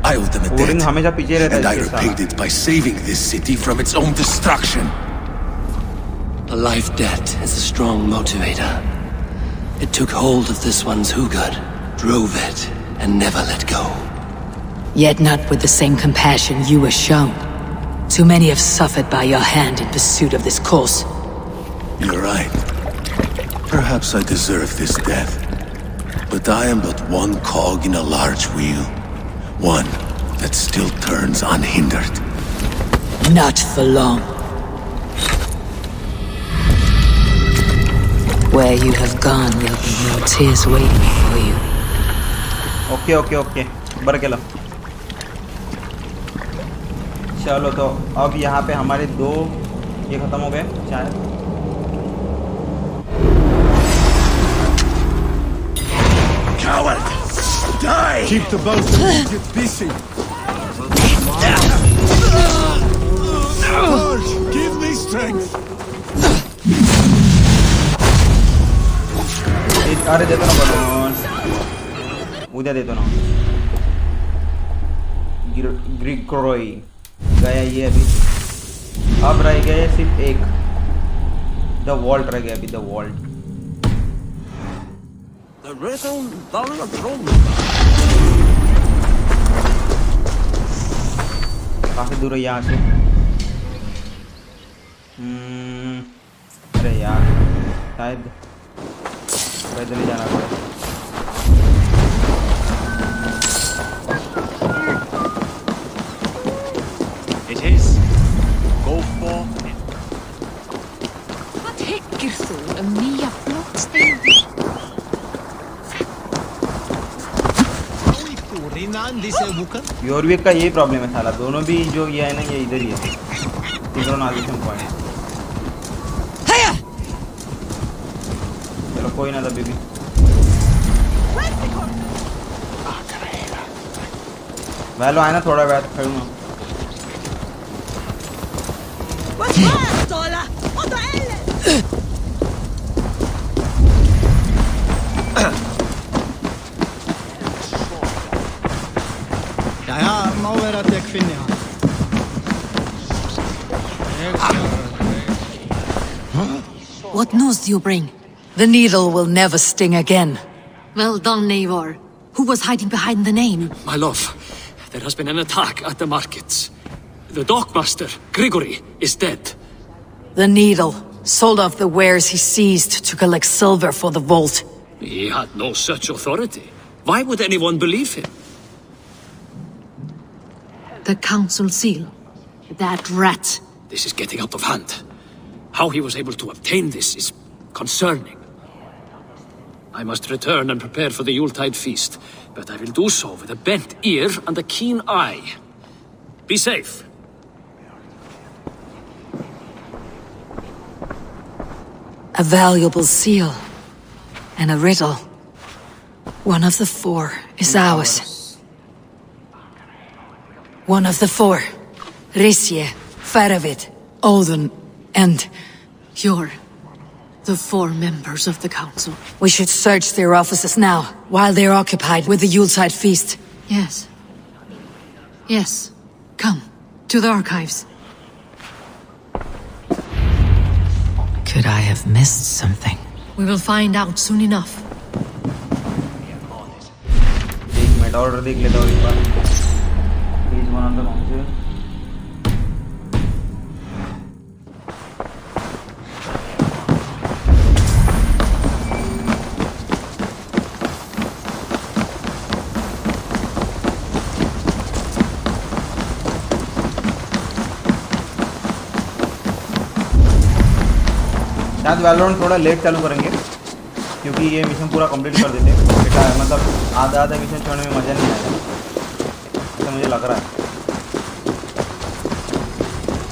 [SPEAKER 3] I owed them a debt, and I repaid it by saving this city from its own destruction.
[SPEAKER 15] A life debt is a strong motivator. It took hold of this one's Hugad, drove it, and never let go.
[SPEAKER 2] Yet not with the same compassion you were shown. Too many have suffered by your hand in pursuit of this cause.
[SPEAKER 3] You're right. Perhaps I deserve this death. But I am but one cog in a large wheel. One that still turns unhindered.
[SPEAKER 2] Not for long. Where you have gone will be no tears waiting for you.
[SPEAKER 1] Okay बर केला। चलो तो अब यहाँ पे हमारे दो ये खत्म हो गए शायद।
[SPEAKER 3] Coward! Die!
[SPEAKER 13] Keep the boat and get busy.
[SPEAKER 3] George, give me strength!
[SPEAKER 1] अरे देतो ना बलून, उधर देतो ना। ग्रिगोरी गया ये अभी। अब रह गए सिर्फ एक। द वॉल्ट रह गया अभी, द वॉल्ट। काफी दूर है यहाँ से। अरे यार शायद पैदल ही जाना पड़ेगा।
[SPEAKER 8] It is. Go for it.
[SPEAKER 7] Hvað hyggir þú nýja blottstein?
[SPEAKER 1] योरविक का यही प्रॉब्लम है साला, दोनों भी जो ये है ना ये इधर ही है, सिंक्रोनाइजेशन पॉइंट। चलो कोई ना था बेबी। वैलो आए ना थोड़ा बैठ खड़ूंगा।
[SPEAKER 6] What news do you bring?
[SPEAKER 2] The needle will never sting again.
[SPEAKER 6] Well done, Eivor. Who was hiding behind the name?
[SPEAKER 8] My love, there has been an attack at the markets. The dockmaster, Grigory, is dead.
[SPEAKER 2] The needle sold off the wares he seized to collect silver for the vault.
[SPEAKER 8] He had no such authority. Why would anyone believe him?
[SPEAKER 6] The council seal. That rat.
[SPEAKER 8] This is getting out of hand. How he was able to obtain this is concerning. I must return and prepare for the Yuletide feast, but I will do so with a bent ear and a keen eye. Be safe.
[SPEAKER 2] A valuable seal. And a riddle. One of the four is ours. One of the four. Risje, Faravid, Odin, and...
[SPEAKER 6] You're the four members of the council.
[SPEAKER 2] We should search their offices now, while they're occupied with the Yuletide feast.
[SPEAKER 6] Yes. Yes. Come, to the archives.
[SPEAKER 2] Could I have missed something?
[SPEAKER 6] We will find out soon enough.
[SPEAKER 1] एक minute order देख लेता हूँ एक बार। Page बनाता कौन से? शायद Valorant थोड़ा लेट चालू करेंगे क्योंकि ये मिशन पूरा कंप्लीट कर देते हैं। बेटा मतलब आधा मिशन छोड़ने में मज़ा नहीं आएगा, ऐसा मुझे लग रहा है।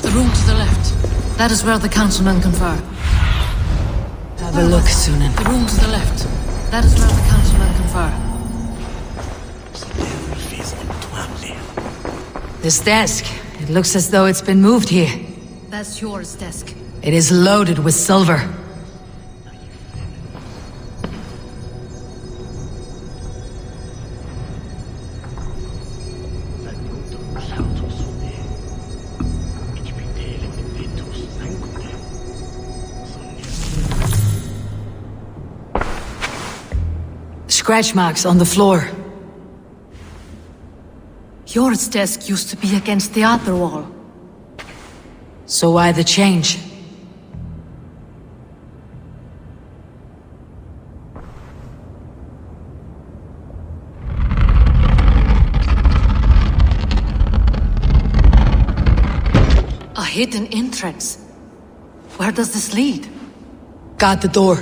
[SPEAKER 6] The room to the left. That is where the councilmen confer.
[SPEAKER 2] Have a look, Sunan.
[SPEAKER 6] The room to the left. That is where the councilmen confer.
[SPEAKER 2] This desk, it looks as though it's been moved here.
[SPEAKER 6] That's yours, desk.
[SPEAKER 2] It is loaded with silver. Scratch marks on the floor.
[SPEAKER 6] Yours desk used to be against the other wall.
[SPEAKER 2] So why the change?
[SPEAKER 6] A hidden entrance. Where does this lead?
[SPEAKER 2] Guard the door.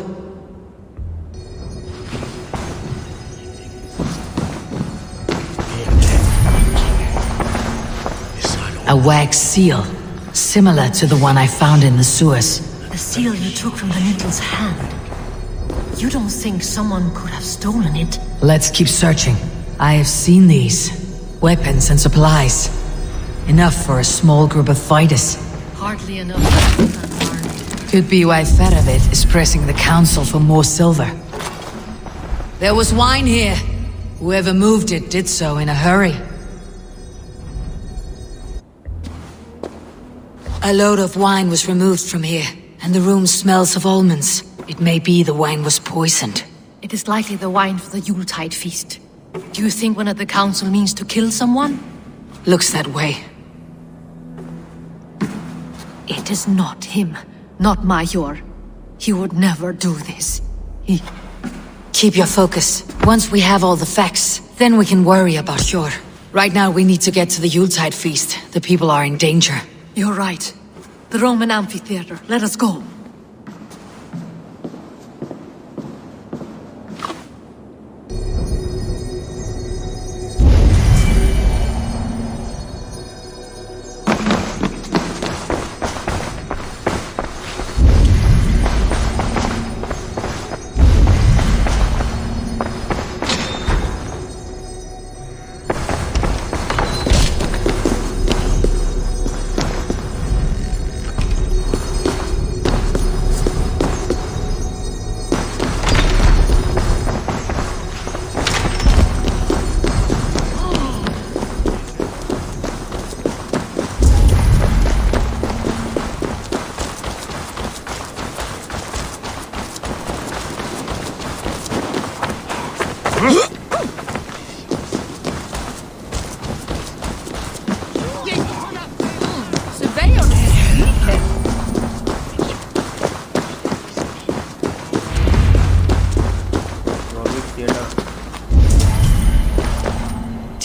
[SPEAKER 2] A wax seal, similar to the one I found in the sewers.
[SPEAKER 6] The seal you took from the Nettle's hand. You don't think someone could have stolen it?
[SPEAKER 2] Let's keep searching. I have seen these. Weapons and supplies. Enough for a small group of fighters.
[SPEAKER 6] Hardly enough.
[SPEAKER 2] Could be why TheFatRat is pressing the council for more silver. There was wine here. Whoever moved it did so in a hurry. A load of wine was removed from here, and the room smells of almonds. It may be the wine was poisoned.
[SPEAKER 6] It is likely the wine for the Yuletide feast. Do you think one of the council means to kill someone?
[SPEAKER 2] Looks that way.
[SPEAKER 6] It is not him, not Major. He would never do this. He...
[SPEAKER 2] Keep your focus. Once we have all the facts, then we can worry about Hjor. Right now we need to get to the Yuletide feast. The people are in danger.
[SPEAKER 6] You're right. The Roman amphitheater. Let us go.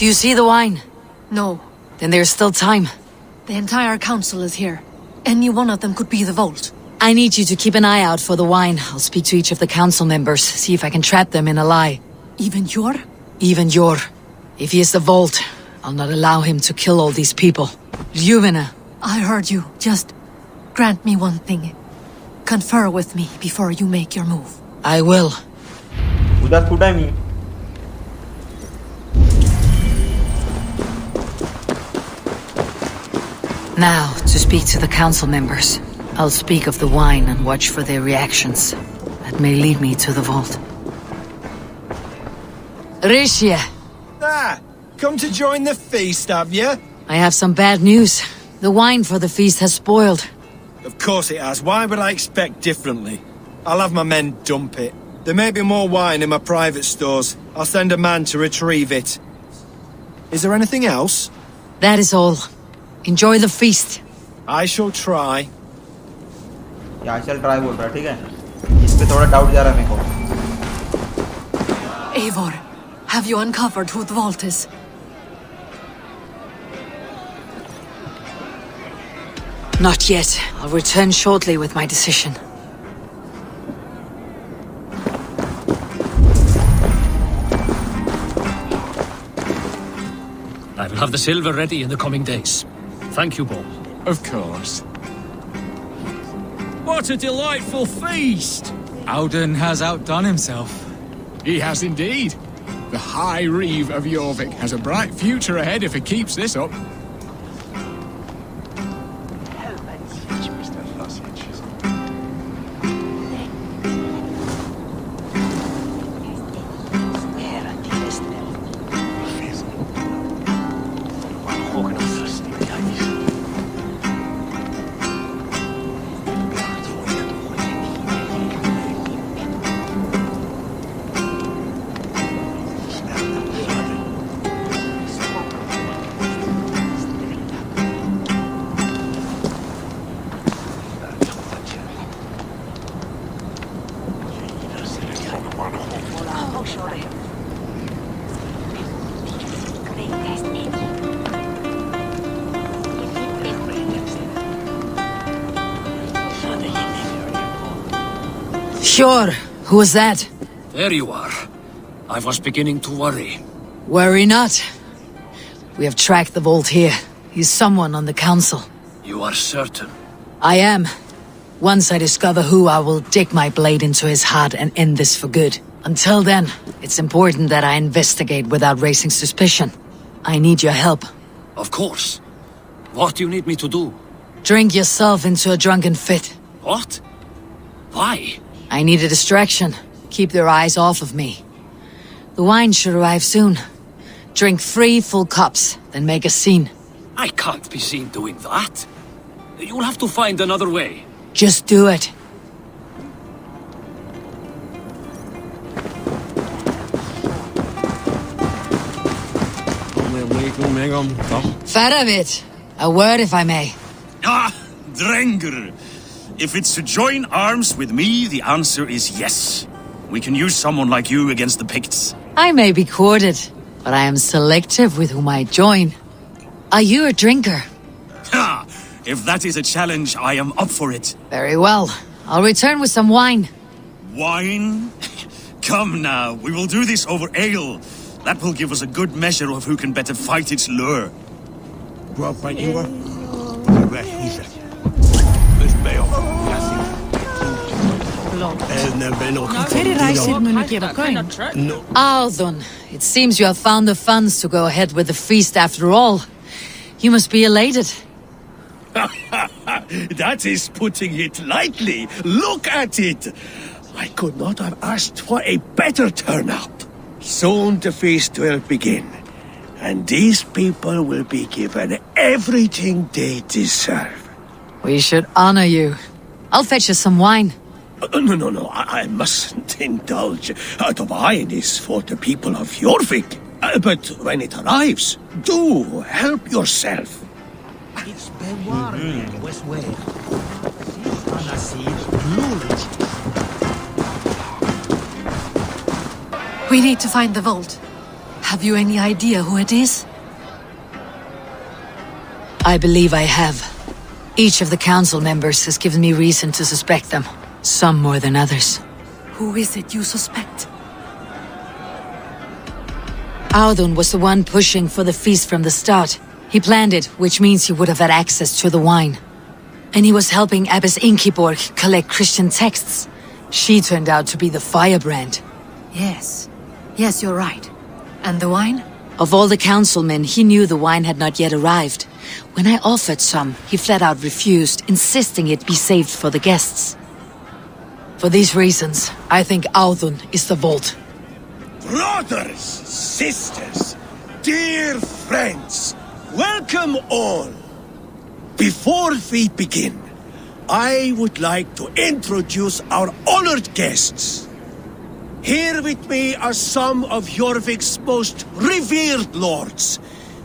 [SPEAKER 2] Do you see the wine?
[SPEAKER 6] No.
[SPEAKER 2] Then there's still time.
[SPEAKER 6] The entire council is here. Any one of them could be the vault.
[SPEAKER 2] I need you to keep an eye out for the wine. I'll speak to each of the council members, see if I can trap them in a lie.
[SPEAKER 6] Even Hjor?
[SPEAKER 2] Even Hjor. If he is the vault, I'll not allow him to kill all these people. Ljuvena.
[SPEAKER 6] I heard you. Just grant me one thing. Confer with me before you make your move.
[SPEAKER 2] I will. Now, to speak to the council members. I'll speak of the wine and watch for their reactions. That may lead me to the vault. Risha!
[SPEAKER 10] Ah! Come to join the feast, have you?
[SPEAKER 2] I have some bad news. The wine for the feast has spoiled.
[SPEAKER 10] Of course it has. Why would I expect differently? I'll have my men dump it. There may be more wine in my private stores. I'll send a man to retrieve it. Is there anything else?
[SPEAKER 2] That is all. Enjoy the feast.
[SPEAKER 10] I shall try.
[SPEAKER 1] I shall try बोल रहा है, ठीक है? इस पे थोड़ा doubt जा रहा है मेरे को.
[SPEAKER 6] Eivor, have you uncovered who the vault is?
[SPEAKER 2] Not yet. I'll return shortly with my decision.
[SPEAKER 8] I will have the silver ready in the coming days. Thank you, Paul.
[SPEAKER 12] Of course.
[SPEAKER 16] What a delightful feast!
[SPEAKER 21] Auden has outdone himself.
[SPEAKER 12] He has indeed.
[SPEAKER 19] The High Reeve of Jorvik has a bright future ahead if he keeps this up.
[SPEAKER 2] Sure. Who was that?
[SPEAKER 8] There you are. I was beginning to worry.
[SPEAKER 2] Worry not. We have tracked the vault here. He's someone on the council.
[SPEAKER 8] You are certain?
[SPEAKER 2] I am. Once I discover who, I will dig my blade into his heart and end this for good. Until then, it's important that I investigate without raising suspicion. I need your help.
[SPEAKER 8] Of course. What do you need me to do?
[SPEAKER 2] Drink yourself into a drunken fit.
[SPEAKER 8] What? Why?
[SPEAKER 2] I need a distraction. Keep their eyes off of me. The wine should arrive soon. Drink 3 full cups, then make a scene.
[SPEAKER 8] I can't be seen doing that. You'll have to find another way.
[SPEAKER 2] Just do it. FatRat, a word if I may.
[SPEAKER 9] Ah, Drenger. If it's to join arms with me, the answer is yes. We can use someone like you against the Picts.
[SPEAKER 2] I may be courted, but I am selective with whom I join. Are you a drinker?
[SPEAKER 9] Ha! If that is a challenge, I am up for it.
[SPEAKER 2] Very well. I'll return with some wine.
[SPEAKER 9] Wine? Come now, we will do this over ale. That will give us a good measure of who can better fight its lure.
[SPEAKER 2] Althun, it seems you have found the funds to go ahead with the feast after all. You must be elated.
[SPEAKER 5] That is putting it lightly. Look at it. I could not have asked for a better turnout. Soon the feast will begin, and these people will be given everything they deserve.
[SPEAKER 2] We should honor you. I'll fetch you some wine.
[SPEAKER 5] No, I mustn't indulge. The wine is for the people of Jorvik. But when it arrives, do help yourself.
[SPEAKER 21] It's bewaring West Way.
[SPEAKER 6] We need to find the vault. Have you any idea who it is?
[SPEAKER 2] I believe I have. Each of the council members has given me reason to suspect them. Some more than others.
[SPEAKER 6] Who is it you suspect?
[SPEAKER 2] Althun was the one pushing for the feast from the start. He planned it, which means he would have had access to the wine. And he was helping Abbess Inkiborg collect Christian texts. She turned out to be the firebrand.
[SPEAKER 6] Yes. Yes, you're right. And the wine?
[SPEAKER 2] Of all the councilmen, he knew the wine had not yet arrived. When I offered some, he flat out refused, insisting it be saved for the guests. For these reasons, I think Althun is the vault.
[SPEAKER 5] Brothers, sisters, dear friends, welcome all. Before we begin, I would like to introduce our honored guests. Here with me are some of Jorvik's most revered lords,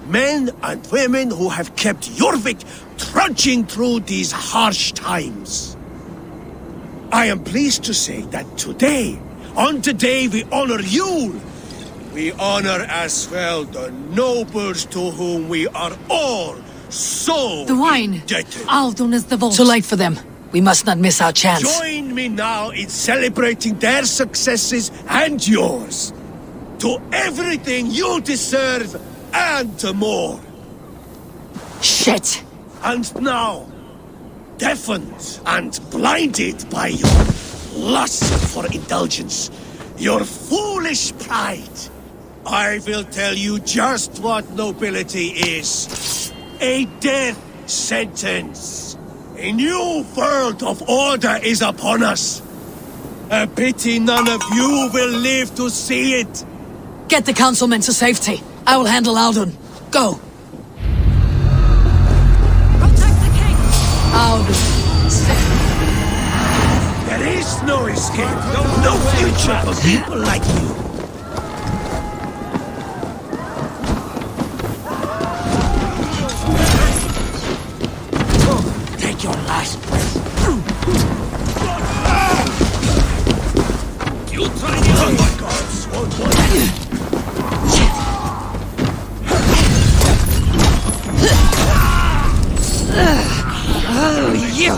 [SPEAKER 5] men and women who have kept Jorvik trudging through these harsh times. I am pleased to say that today, on the day we honor you, we honor as well the nobles to whom we are all so
[SPEAKER 6] the wine.
[SPEAKER 5] indebted.
[SPEAKER 6] Althun is the vault.
[SPEAKER 2] Too late for them. We must not miss our chance.
[SPEAKER 5] Join me now in celebrating their successes and yours. To everything you deserve and more.
[SPEAKER 2] Shit!
[SPEAKER 5] And now, deafened and blinded by your lust for indulgence, your foolish pride, I will tell you just what nobility is. A death sentence. A new world of order is upon us. A pity none of you will live to see it.
[SPEAKER 2] Get the councilmen to safety. I will handle Aldun. Go.
[SPEAKER 5] Protect the king.
[SPEAKER 2] Aldun.
[SPEAKER 5] There is no escape. No future for people like you. Take your last breath. You try the oh my God, sword one.
[SPEAKER 2] Oh, you!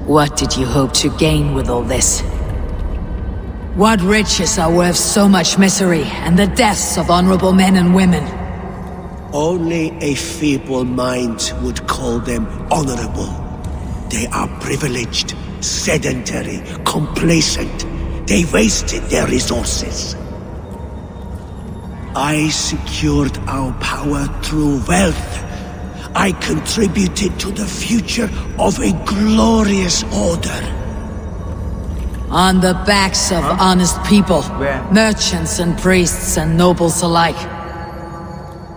[SPEAKER 2] What did you hope to gain with all this? What riches are worth so much misery and the deaths of honorable men and women?
[SPEAKER 5] Only a feeble mind would call them honorable. They are privileged, sedentary, complacent. They wasted their resources. I secured our power through wealth. I contributed to the future of a glorious order.
[SPEAKER 2] On the backs of honest people, merchants and priests and nobles alike.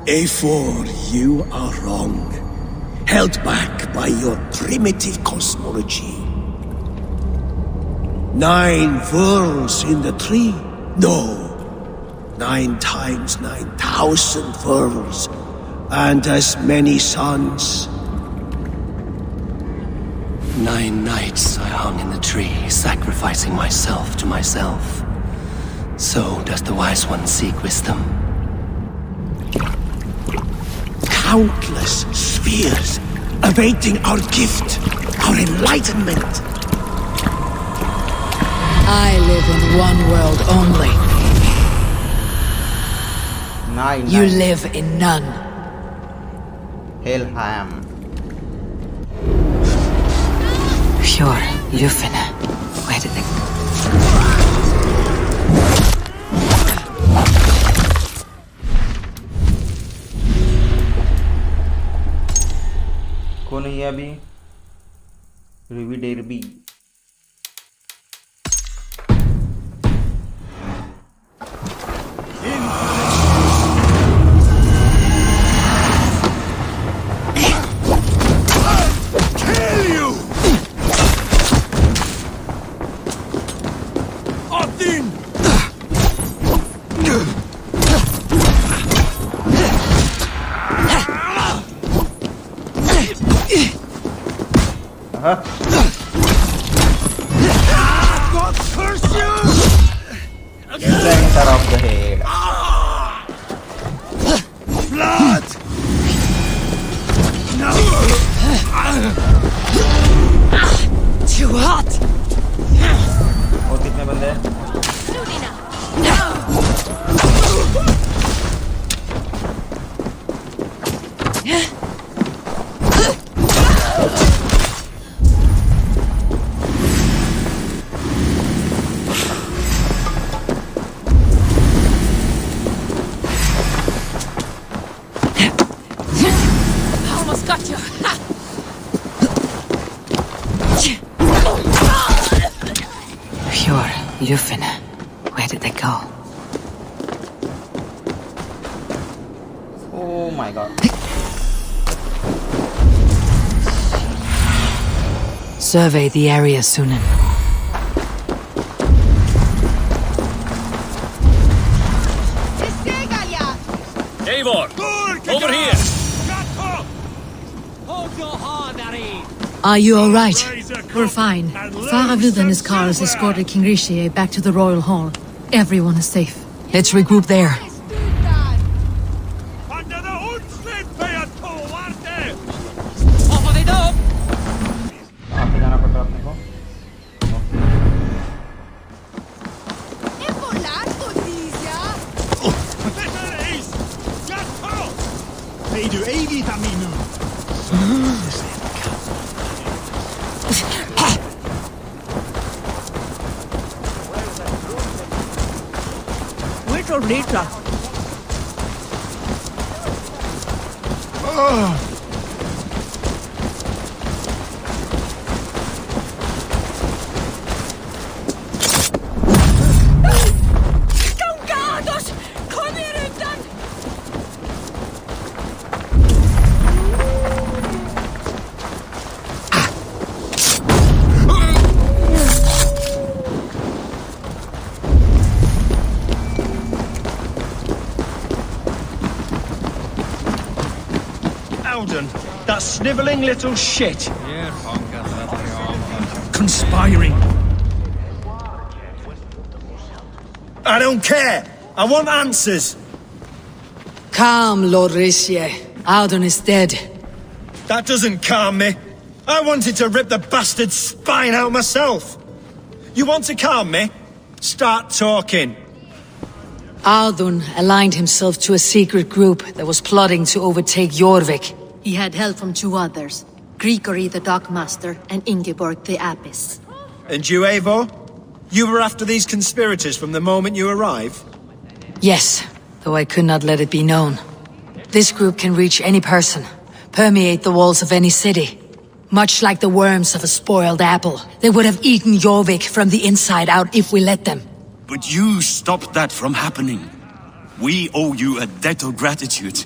[SPEAKER 5] Eivor, you are wrong. Held back by your primitive cosmology. 9 worlds in the tree? No. 9 times 9,000 worlds. And as many suns.
[SPEAKER 15] 9 nights I hung in the tree, sacrificing myself to myself. So does the wise one seek wisdom.
[SPEAKER 5] Countless spheres awaiting our gift, our enlightenment.
[SPEAKER 2] I live in one world only. You live in none.
[SPEAKER 1] Helheim.
[SPEAKER 2] Pure Lufina. Where did they...
[SPEAKER 1] कौन है ये अभी? रिवी डेरबी.
[SPEAKER 5] God curse you!
[SPEAKER 1] Center of the head.
[SPEAKER 5] Blood! No!
[SPEAKER 2] Too hot!
[SPEAKER 1] और कितने बंदे हैं?
[SPEAKER 2] Almost got you! Pure Lufina. Where did they go?
[SPEAKER 1] Oh my God.
[SPEAKER 2] Survey the area, Sunan.
[SPEAKER 8] Eivor! Over here!
[SPEAKER 2] Are you alright?
[SPEAKER 6] We're fine. Faravid and his cars escorted King Rishi back to the Royal Hall. Everyone is safe.
[SPEAKER 2] Let's regroup there.
[SPEAKER 1] आगे जाना पड़ता है अपने को.
[SPEAKER 5] du evigt av mig nu.
[SPEAKER 4] Which of NITRO?
[SPEAKER 7] Gongados! Kom er undan!
[SPEAKER 10] Alden, that snivelling little shit.
[SPEAKER 5] Conspiring. I don't care. I want answers.
[SPEAKER 2] Calm, Lord Richier. Audun is dead.
[SPEAKER 10] That doesn't calm me. I wanted to rip the bastard's spine out myself. You want to calm me? Start talking.
[SPEAKER 2] Audun aligned himself to a secret group that was plotting to overtake Jorvik.
[SPEAKER 6] He had help from two others, Grigory the Dockmaster and Ingeborg the Abbess.
[SPEAKER 10] And you, Eivor? You were after these conspirators from the moment you arrived?
[SPEAKER 2] Yes, though I could not let it be known. This group can reach any person, permeate the walls of any city. Much like the worms of a spoiled apple, they would have eaten Jorvik from the inside out if we let them.
[SPEAKER 9] But you stopped that from happening. We owe you a debt of gratitude.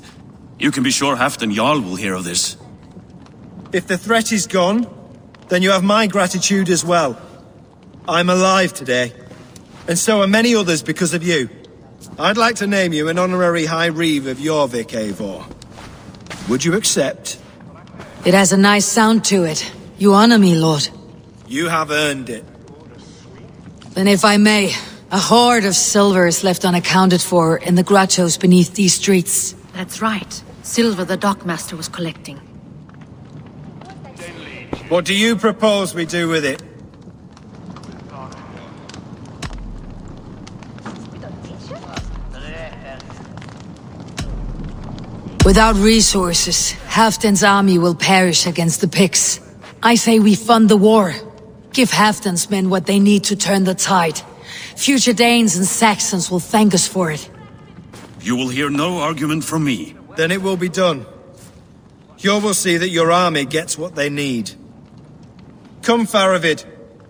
[SPEAKER 9] You can be sure Halfdan Jarl will hear of this.
[SPEAKER 10] If the threat is gone, then you have my gratitude as well. I'm alive today, and so are many others because of you. I'd like to name you an honorary High Reeve of Jorvik, Eivor. Would you accept?
[SPEAKER 2] It has a nice sound to it. You honor me, Lord.
[SPEAKER 10] You have earned it.
[SPEAKER 2] Then if I may, a hoard of silver is left unaccounted for in the grottos beneath these streets.
[SPEAKER 6] That's right. Silver the Dockmaster was collecting.
[SPEAKER 10] What do you propose we do with it?
[SPEAKER 2] Without resources, Halfdan's army will perish against the Picts. I say we fund the war. Give Halfdan's men what they need to turn the tide. Future Danes and Saxons will thank us for it.
[SPEAKER 9] You will hear no argument from me.
[SPEAKER 10] Then it will be done. You will see that your army gets what they need. Come, Faravid.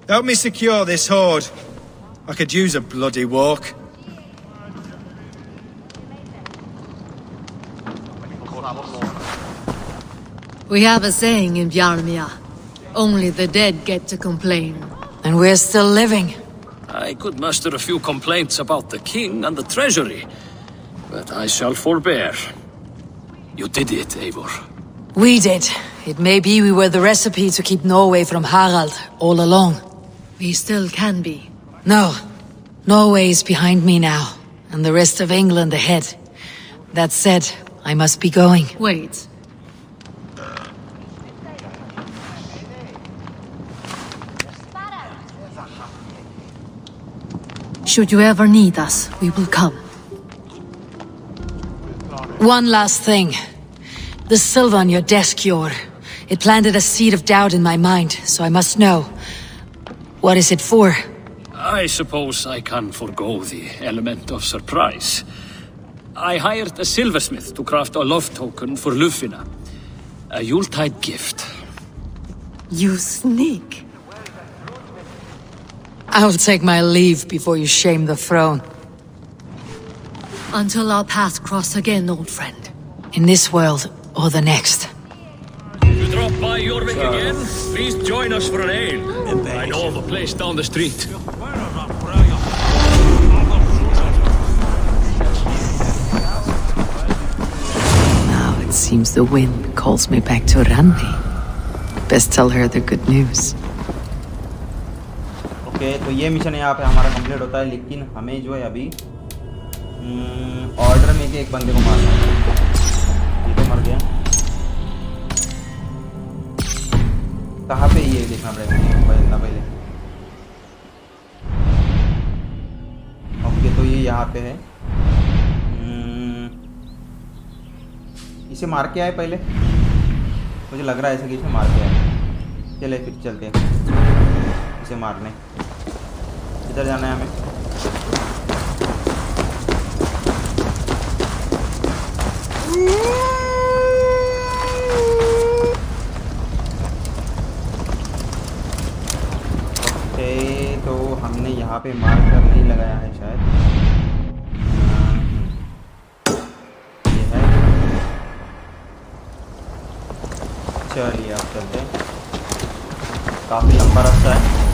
[SPEAKER 10] Help me secure this hoard. I could use a bloody walk.
[SPEAKER 6] We have a saying in Bjarmia. Only the dead get to complain.
[SPEAKER 2] And we're still living.
[SPEAKER 8] I could muster a few complaints about the king and the treasury, but I shall forbear. You did it, Eivor.
[SPEAKER 2] We did. It may be we were the recipe to keep Norway from Harald all along.
[SPEAKER 6] We still can be.
[SPEAKER 2] No. Norway is behind me now, and the rest of England ahead. That said, I must be going.
[SPEAKER 6] Wait. Should you ever need us, we will come.
[SPEAKER 2] One last thing. The silver on your desk, Yor. It planted a seed of doubt in my mind, so I must know. What is it for?
[SPEAKER 8] I suppose I can forgo the element of surprise. I hired a silversmith to craft a love token for Lufina. A Yuletide gift.
[SPEAKER 6] You sneak.
[SPEAKER 2] I'll take my leave before you shame the throne.
[SPEAKER 6] Until our paths cross again, old friend.
[SPEAKER 2] In this world, or the next.
[SPEAKER 8] You drop by Jorvik again? Please join us for an ale. I know of a place down the street.
[SPEAKER 2] Now it seems the wind calls me back to Randi. Best tell her the good news.
[SPEAKER 1] Okay तो ये mission यहाँ पे हमारा complete होता है, लेकिन हमें जो है अभी ऑर्डर में के एक बंदे को मारना है। ये तो मर गया। कहाँ पे ये देखना पड़ेगा पहले। ओके तो ये यहाँ पे है। इसे मार के आए पहले, मुझे लग रहा है ऐसे कि इसे मार के आए। चले फिर चलते हैं इसे मारने। इधर जाना है हमें। ओके, तो हमने यहाँ पे मार्कर नहीं लगाया है शायद। ये है। चलिए अब चलते हैं, काफ़ी लंबा रास्ता है।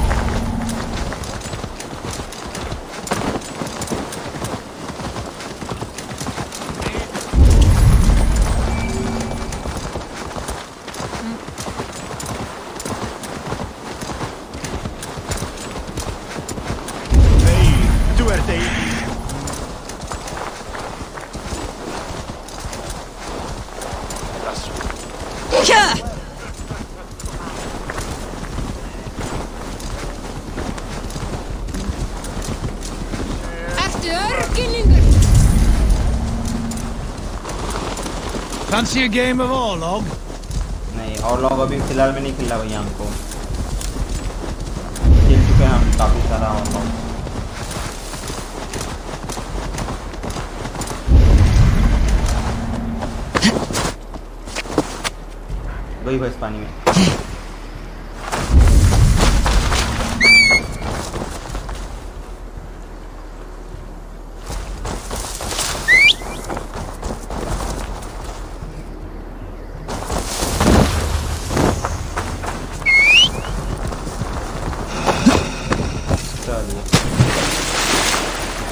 [SPEAKER 20] Fancy a game of Orlog?
[SPEAKER 1] नहीं, Orlog अभी फिलहाल में नहीं खेला भैया, हमको खेल चुके हैं हम काफ़ी सारा Orlog। वही बस पानी में।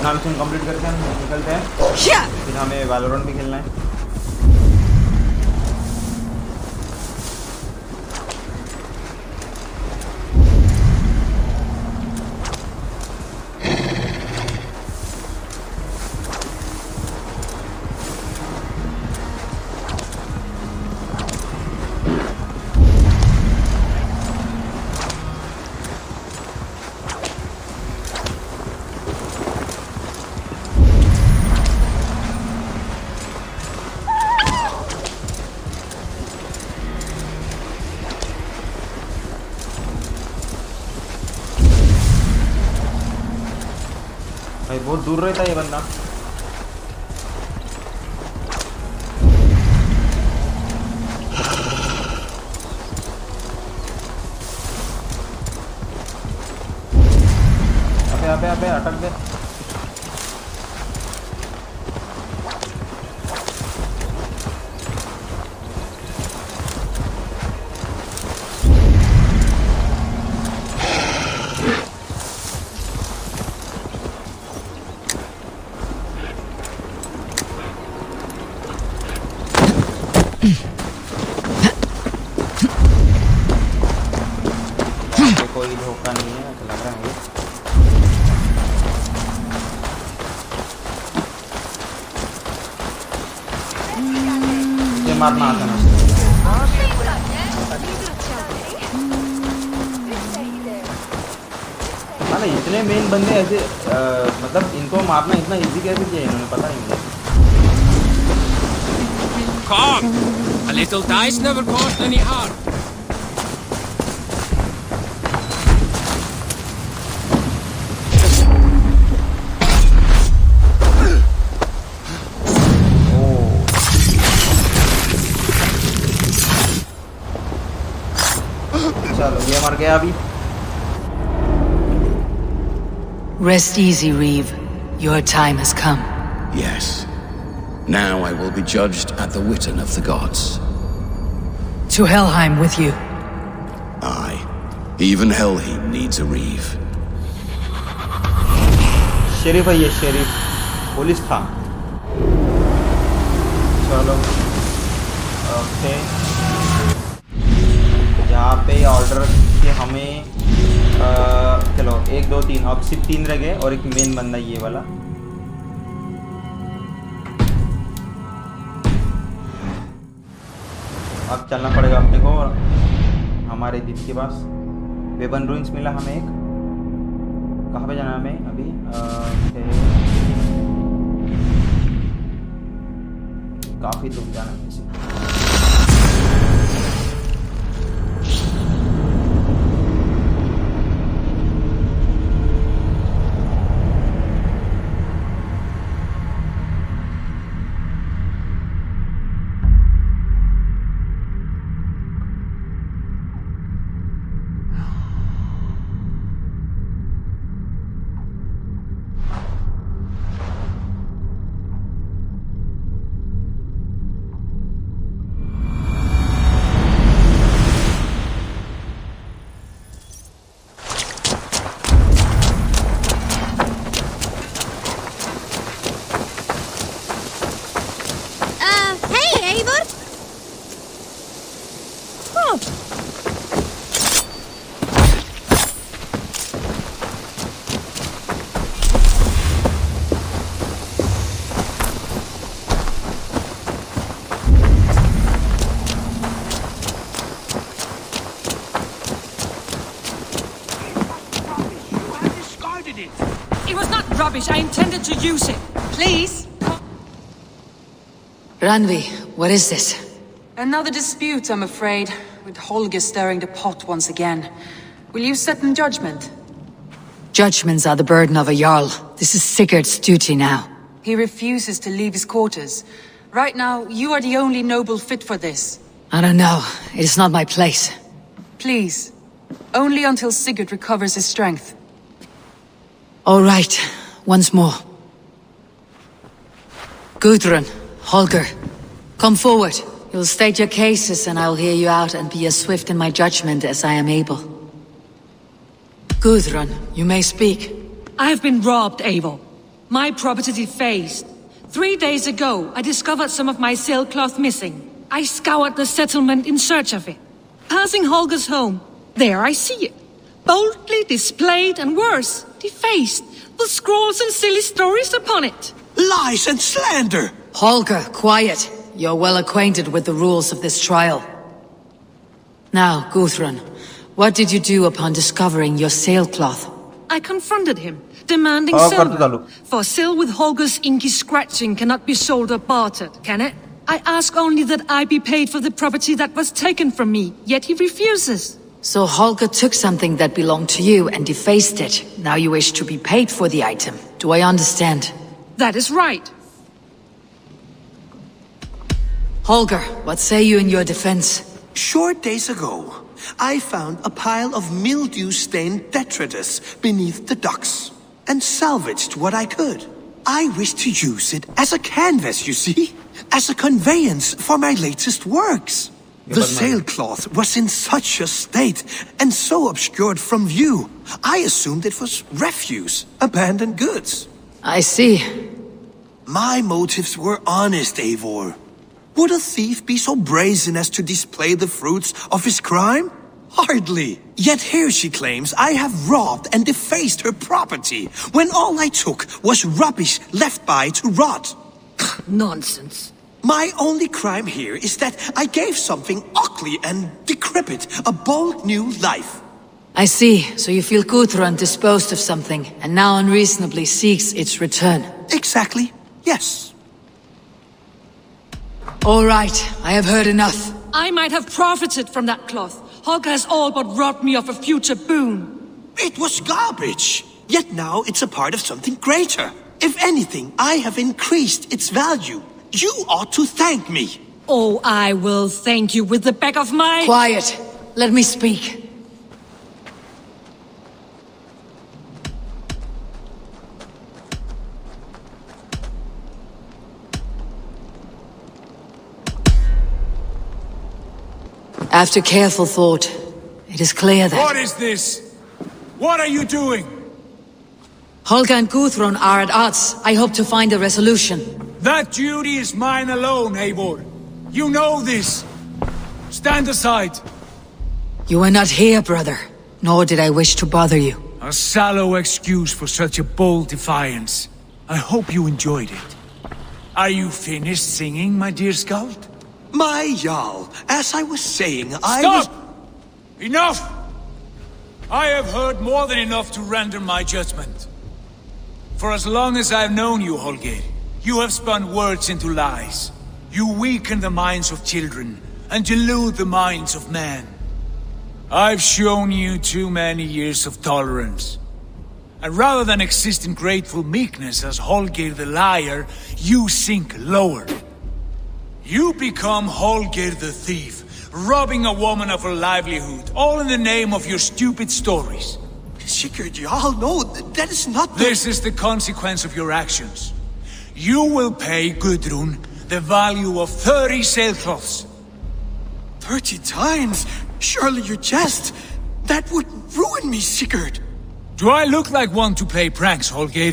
[SPEAKER 1] इतना मिशन कंप्लीट करके हम निकलते हैं, फिर हमें वैलोरेंट भी खेलना है। भाई बहुत दूर रहता है ये बंदा। अबे अबे अबे अटक दे। कोई धोखा नहीं है, तो लग रहा है मुझे मारना आता है। हाँ, इतने मेन बंदे ऐसे मतलब इनको मारना इतना इजी कैसे किया इन्होंने, पता नहीं मुझे।
[SPEAKER 20] Come! A little dice never caused any harm.
[SPEAKER 1] चलो ये मर गया अभी।
[SPEAKER 2] Rest easy, Reeve. Your time has come.
[SPEAKER 14] Yes. Now I will be judged at the Witten of the gods.
[SPEAKER 2] To Helheim with you.
[SPEAKER 14] Aye. Even Helheim needs a Reeve.
[SPEAKER 1] Sheriff है ये, sheriff police था। चलो okay, यहाँ पे order कि हमें चलो 1 2 3, अब सिर्फ 3 रह गए और एक मेन बंदा ये वाला। अब चलना पड़ेगा अपने को हमारे दीदी के पास। वेबन रूइंस मिला हमें एक। कहाँ पे जाना है हमें अभी? काफ़ी दूर जाना है।
[SPEAKER 4] use it. Please?
[SPEAKER 2] Randvi, what is this?
[SPEAKER 11] Another dispute, I'm afraid, with Holger stirring the pot once again. Will you sit in judgment?
[SPEAKER 2] Judgments are the burden of a Jarl. This is Sigurd's duty now.
[SPEAKER 11] He refuses to leave his quarters. Right now, you are the only noble fit for this.
[SPEAKER 2] I don't know. It is not my place.
[SPEAKER 11] Please. Only until Sigurd recovers his strength.
[SPEAKER 2] All right. Once more. Gudrun, Holger, come forward. You'll state your cases and I'll hear you out and be as swift in my judgment as I am able. Gudrun, you may speak.
[SPEAKER 4] I've been robbed, Eivor. My property defaced. 3 days ago, I discovered some of my sailcloth missing. I scoured the settlement in search of it. Passing Holger's home, there I see it. Boldly displayed and worse, defaced, with scrolls and silly stories upon it.
[SPEAKER 5] Lies and slander!
[SPEAKER 2] Holger, quiet. You're well acquainted with the rules of this trial. Now, Gudrun, what did you do upon discovering your sailcloth?
[SPEAKER 4] I confronted him, demanding silver. For silver with Holger's inky scratching cannot be sold or bartered, can it? I ask only that I be paid for the property that was taken from me, yet he refuses.
[SPEAKER 2] So Holger took something that belonged to you and defaced it. Now you wish to be paid for the item. Do I understand?
[SPEAKER 4] That is right.
[SPEAKER 2] Holger, what say you in your defense?
[SPEAKER 5] Short days ago, I found a pile of mildew-stained detritus beneath the docks, and salvaged what I could. I wish to use it as a canvas, you see? As a conveyance for my latest works. The sailcloth was in such a state, and so obscured from view, I assumed it was refuse, abandoned goods.
[SPEAKER 2] I see.
[SPEAKER 5] My motives were honest, Eivor. Would a thief be so brazen as to display the fruits of his crime? Hardly. Yet here she claims I have robbed and defaced her property, when all I took was rubbish left by to rot.
[SPEAKER 4] Nonsense.
[SPEAKER 5] My only crime here is that I gave something ugly and decrepit a bold new life.
[SPEAKER 2] I see. So you feel Gudrun disposed of something, and now unreasonably seeks its return.
[SPEAKER 5] Exactly. Yes.
[SPEAKER 2] All right. I have heard enough.
[SPEAKER 4] I might have profited from that cloth. Holger has all but robbed me of a future boon.
[SPEAKER 5] It was garbage. Yet now it's a part of something greater. If anything, I have increased its value. You ought to thank me.
[SPEAKER 4] Oh, I will thank you with the back of my...
[SPEAKER 2] Quiet. Let me speak. After careful thought, it is clear that...
[SPEAKER 20] What is this? What are you doing?
[SPEAKER 2] Holger and Gudrun are at odds. I hope to find a resolution.
[SPEAKER 20] That duty is mine alone, Eivor. You know this. Stand aside.
[SPEAKER 2] You were not here, brother. Nor did I wish to bother you.
[SPEAKER 20] A sallow excuse for such a bold defiance. I hope you enjoyed it. Are you finished singing, my dear Skald?
[SPEAKER 5] My Jarl, as I was saying,
[SPEAKER 20] Stop! Enough! I have heard more than enough to render my judgment. For as long as I've known you, Holger, you have spun words into lies. You weaken the minds of children, and delude the minds of men. I've shown you too many years of tolerance. And rather than exist in grateful meekness as Holger the liar, you sink lower. You become Holger the thief, robbing a woman of her livelihood, all in the name of your stupid stories.
[SPEAKER 5] Sigurd, Jarl, no, that is not the...
[SPEAKER 20] This is the consequence of your actions. You will pay Gudrun the value of 30 sailcloths.
[SPEAKER 5] 30 times? Surely you jest. That would ruin me, Sigurd.
[SPEAKER 20] Do I look like one to play pranks, Holger?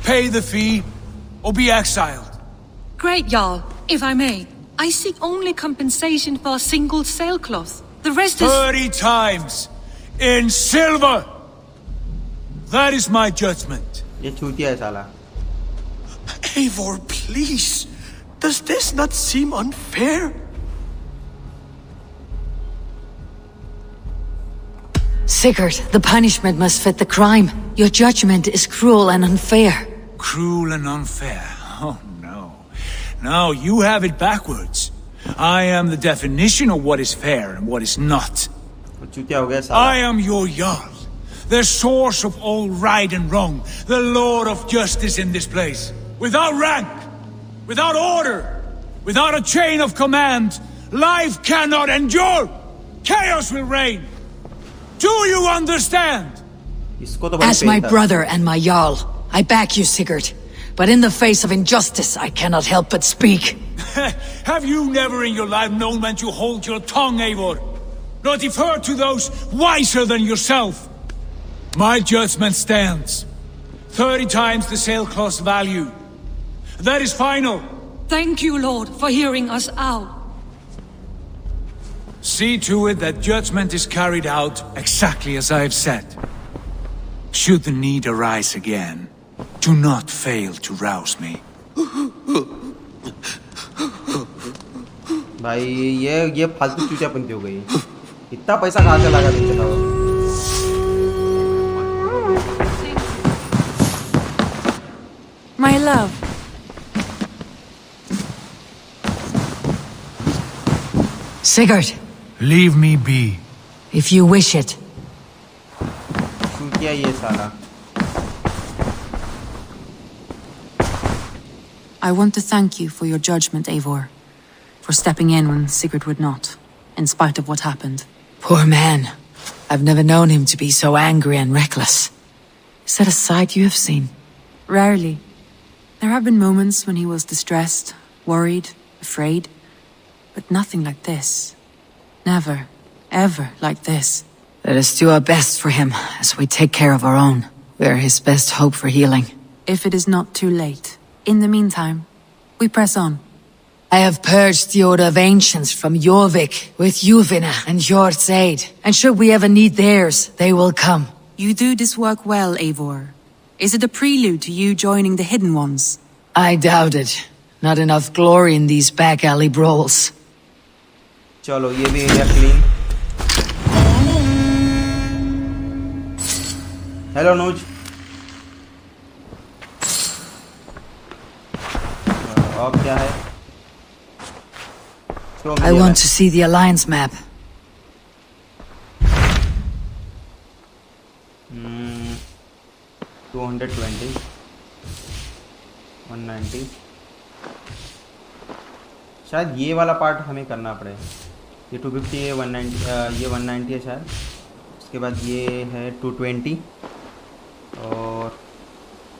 [SPEAKER 20] Pay the fee, or be exiled.
[SPEAKER 4] Great, Jarl. If I may, I seek only compensation for a single sailcloth. The rest is...
[SPEAKER 20] 30 times! In silver! That is my judgment.
[SPEAKER 5] Eivor, please. Does this not seem unfair?
[SPEAKER 2] Sigurd, the punishment must fit the crime. Your judgment is cruel and unfair.
[SPEAKER 20] cruel and unfair. Oh no. Now you have it backwards. I am the definition of what is fair and what is not. I am your Jarl, the source of all right and wrong, the Lord of justice in this place. Without rank, without order, without a chain of command, life cannot endure. Chaos will reign. Do you understand?
[SPEAKER 2] As my brother and my Jarl, I back you, Sigurd. But in the face of injustice, I cannot help but speak.
[SPEAKER 20] Have you never in your life known when to hold your tongue, Eivor? Nor defer to those wiser than yourself? My judgment stands. 30 times the sailcloth's value. That is final.
[SPEAKER 4] Thank you, Lord, for hearing us out.
[SPEAKER 20] See to it that judgment is carried out exactly as I have said. Should the need arise again, do not fail to rouse me.
[SPEAKER 1] भाई ये फालतू चूतियापंती हो गई. इतना पैसा कहाँ से लगा तुमने?
[SPEAKER 11] My love.
[SPEAKER 2] Sigurd.
[SPEAKER 20] Leave me be.
[SPEAKER 2] If you wish it.
[SPEAKER 1] क्या ये साला?
[SPEAKER 11] I want to thank you for your judgment, Eivor. For stepping in when Sigurd would not, in spite of what happened.
[SPEAKER 2] Poor man. I've never known him to be so angry and reckless. Is that a side you have seen?
[SPEAKER 11] Rarely. There have been moments when he was distressed, worried, afraid. But nothing like this. Never, ever like this.
[SPEAKER 2] Let us do our best for him, as we take care of our own. We are his best hope for healing.
[SPEAKER 11] If it is not too late. In the meantime, we press on.
[SPEAKER 2] I have purged the Order of Ancients from Jorvik with Juvina and Hjort's aid. And should we ever need theirs, they will come.
[SPEAKER 11] You do this work well, Eivor. Is it a prelude to you joining the Hidden Ones?
[SPEAKER 2] I doubt it. Not enough glory in these back alley brawls.
[SPEAKER 1] चलो ये भी area clean. Hello noose. अब क्या है?
[SPEAKER 2] I want to see the Alliance map.
[SPEAKER 1] 220 190. शायद ये वाला part हमें करना पड़े. ये 250 है, 190 ये 190 है शायद. उसके बाद ये है 220 और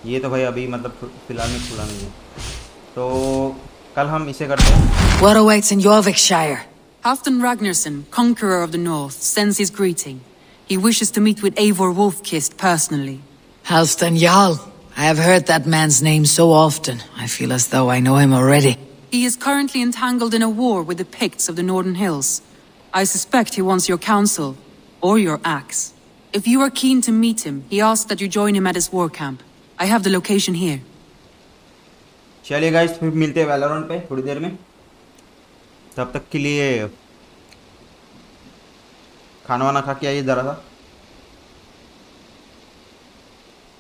[SPEAKER 1] ये तो भाई अभी मतलब फिलहाल में खुला नहीं है. तो कल हम इसे करते हैं.
[SPEAKER 2] What awaits in Jorvikshire?
[SPEAKER 11] Halfdan Ragnarsson, conqueror of the north, sends his greeting. He wishes to meet with Eivor Wolfkist personally.
[SPEAKER 2] Halfdan Jarl. I have heard that man's name so often. I feel as though I know him already.
[SPEAKER 11] He is currently entangled in a war with the Picts of the Northern Hills. I suspect he wants your counsel, or your axe. If you are keen to meet him, he asks that you join him at his war camp. I have the location here.
[SPEAKER 1] चलिए guys, फिर मिलते हैं Valorant पे थोड़ी देर में. तब तक के लिए खाना वाना खा के आइए ज़रा सा.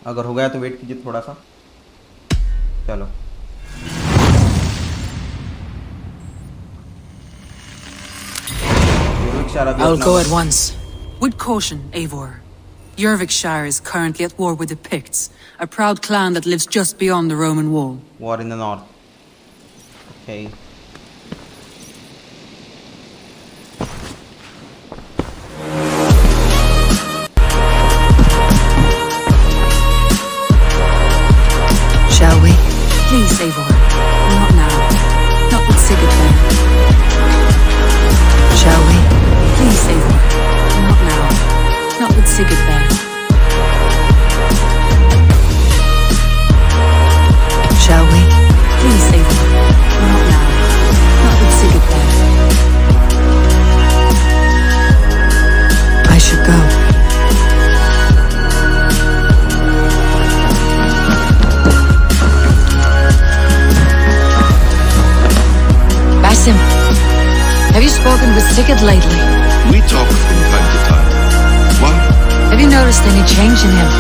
[SPEAKER 1] अगर हो गया तो वेट कीजिए थोड़ा सा. चलो.
[SPEAKER 11] I'll go at once. With caution, Eivor. Jorvikshire is currently at war with the Picts, a proud clan that lives just beyond the Roman wall.
[SPEAKER 1] War in the north. Okay.
[SPEAKER 11] Shall we? Please, Eivor. Not now. Not with Sigurd there. Shall we? Please, Eivor. Not now. Not with Sigurd there. Shall we? Please, Eivor. Not now. Not with Sigurd there.
[SPEAKER 2] I should go. Basim, have you spoken with Sigurd lately?
[SPEAKER 3] We talk from time to time. Why?
[SPEAKER 2] Have you noticed any change in him?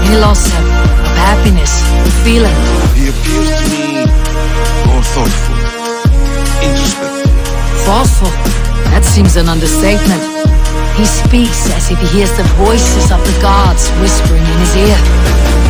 [SPEAKER 2] Any loss, Seb, of happiness, of feeling?
[SPEAKER 3] He appears to me more thoughtful, introspective.
[SPEAKER 2] Thoughtful? That seems an understatement. He speaks as if he hears the voices of the gods whispering in his ear.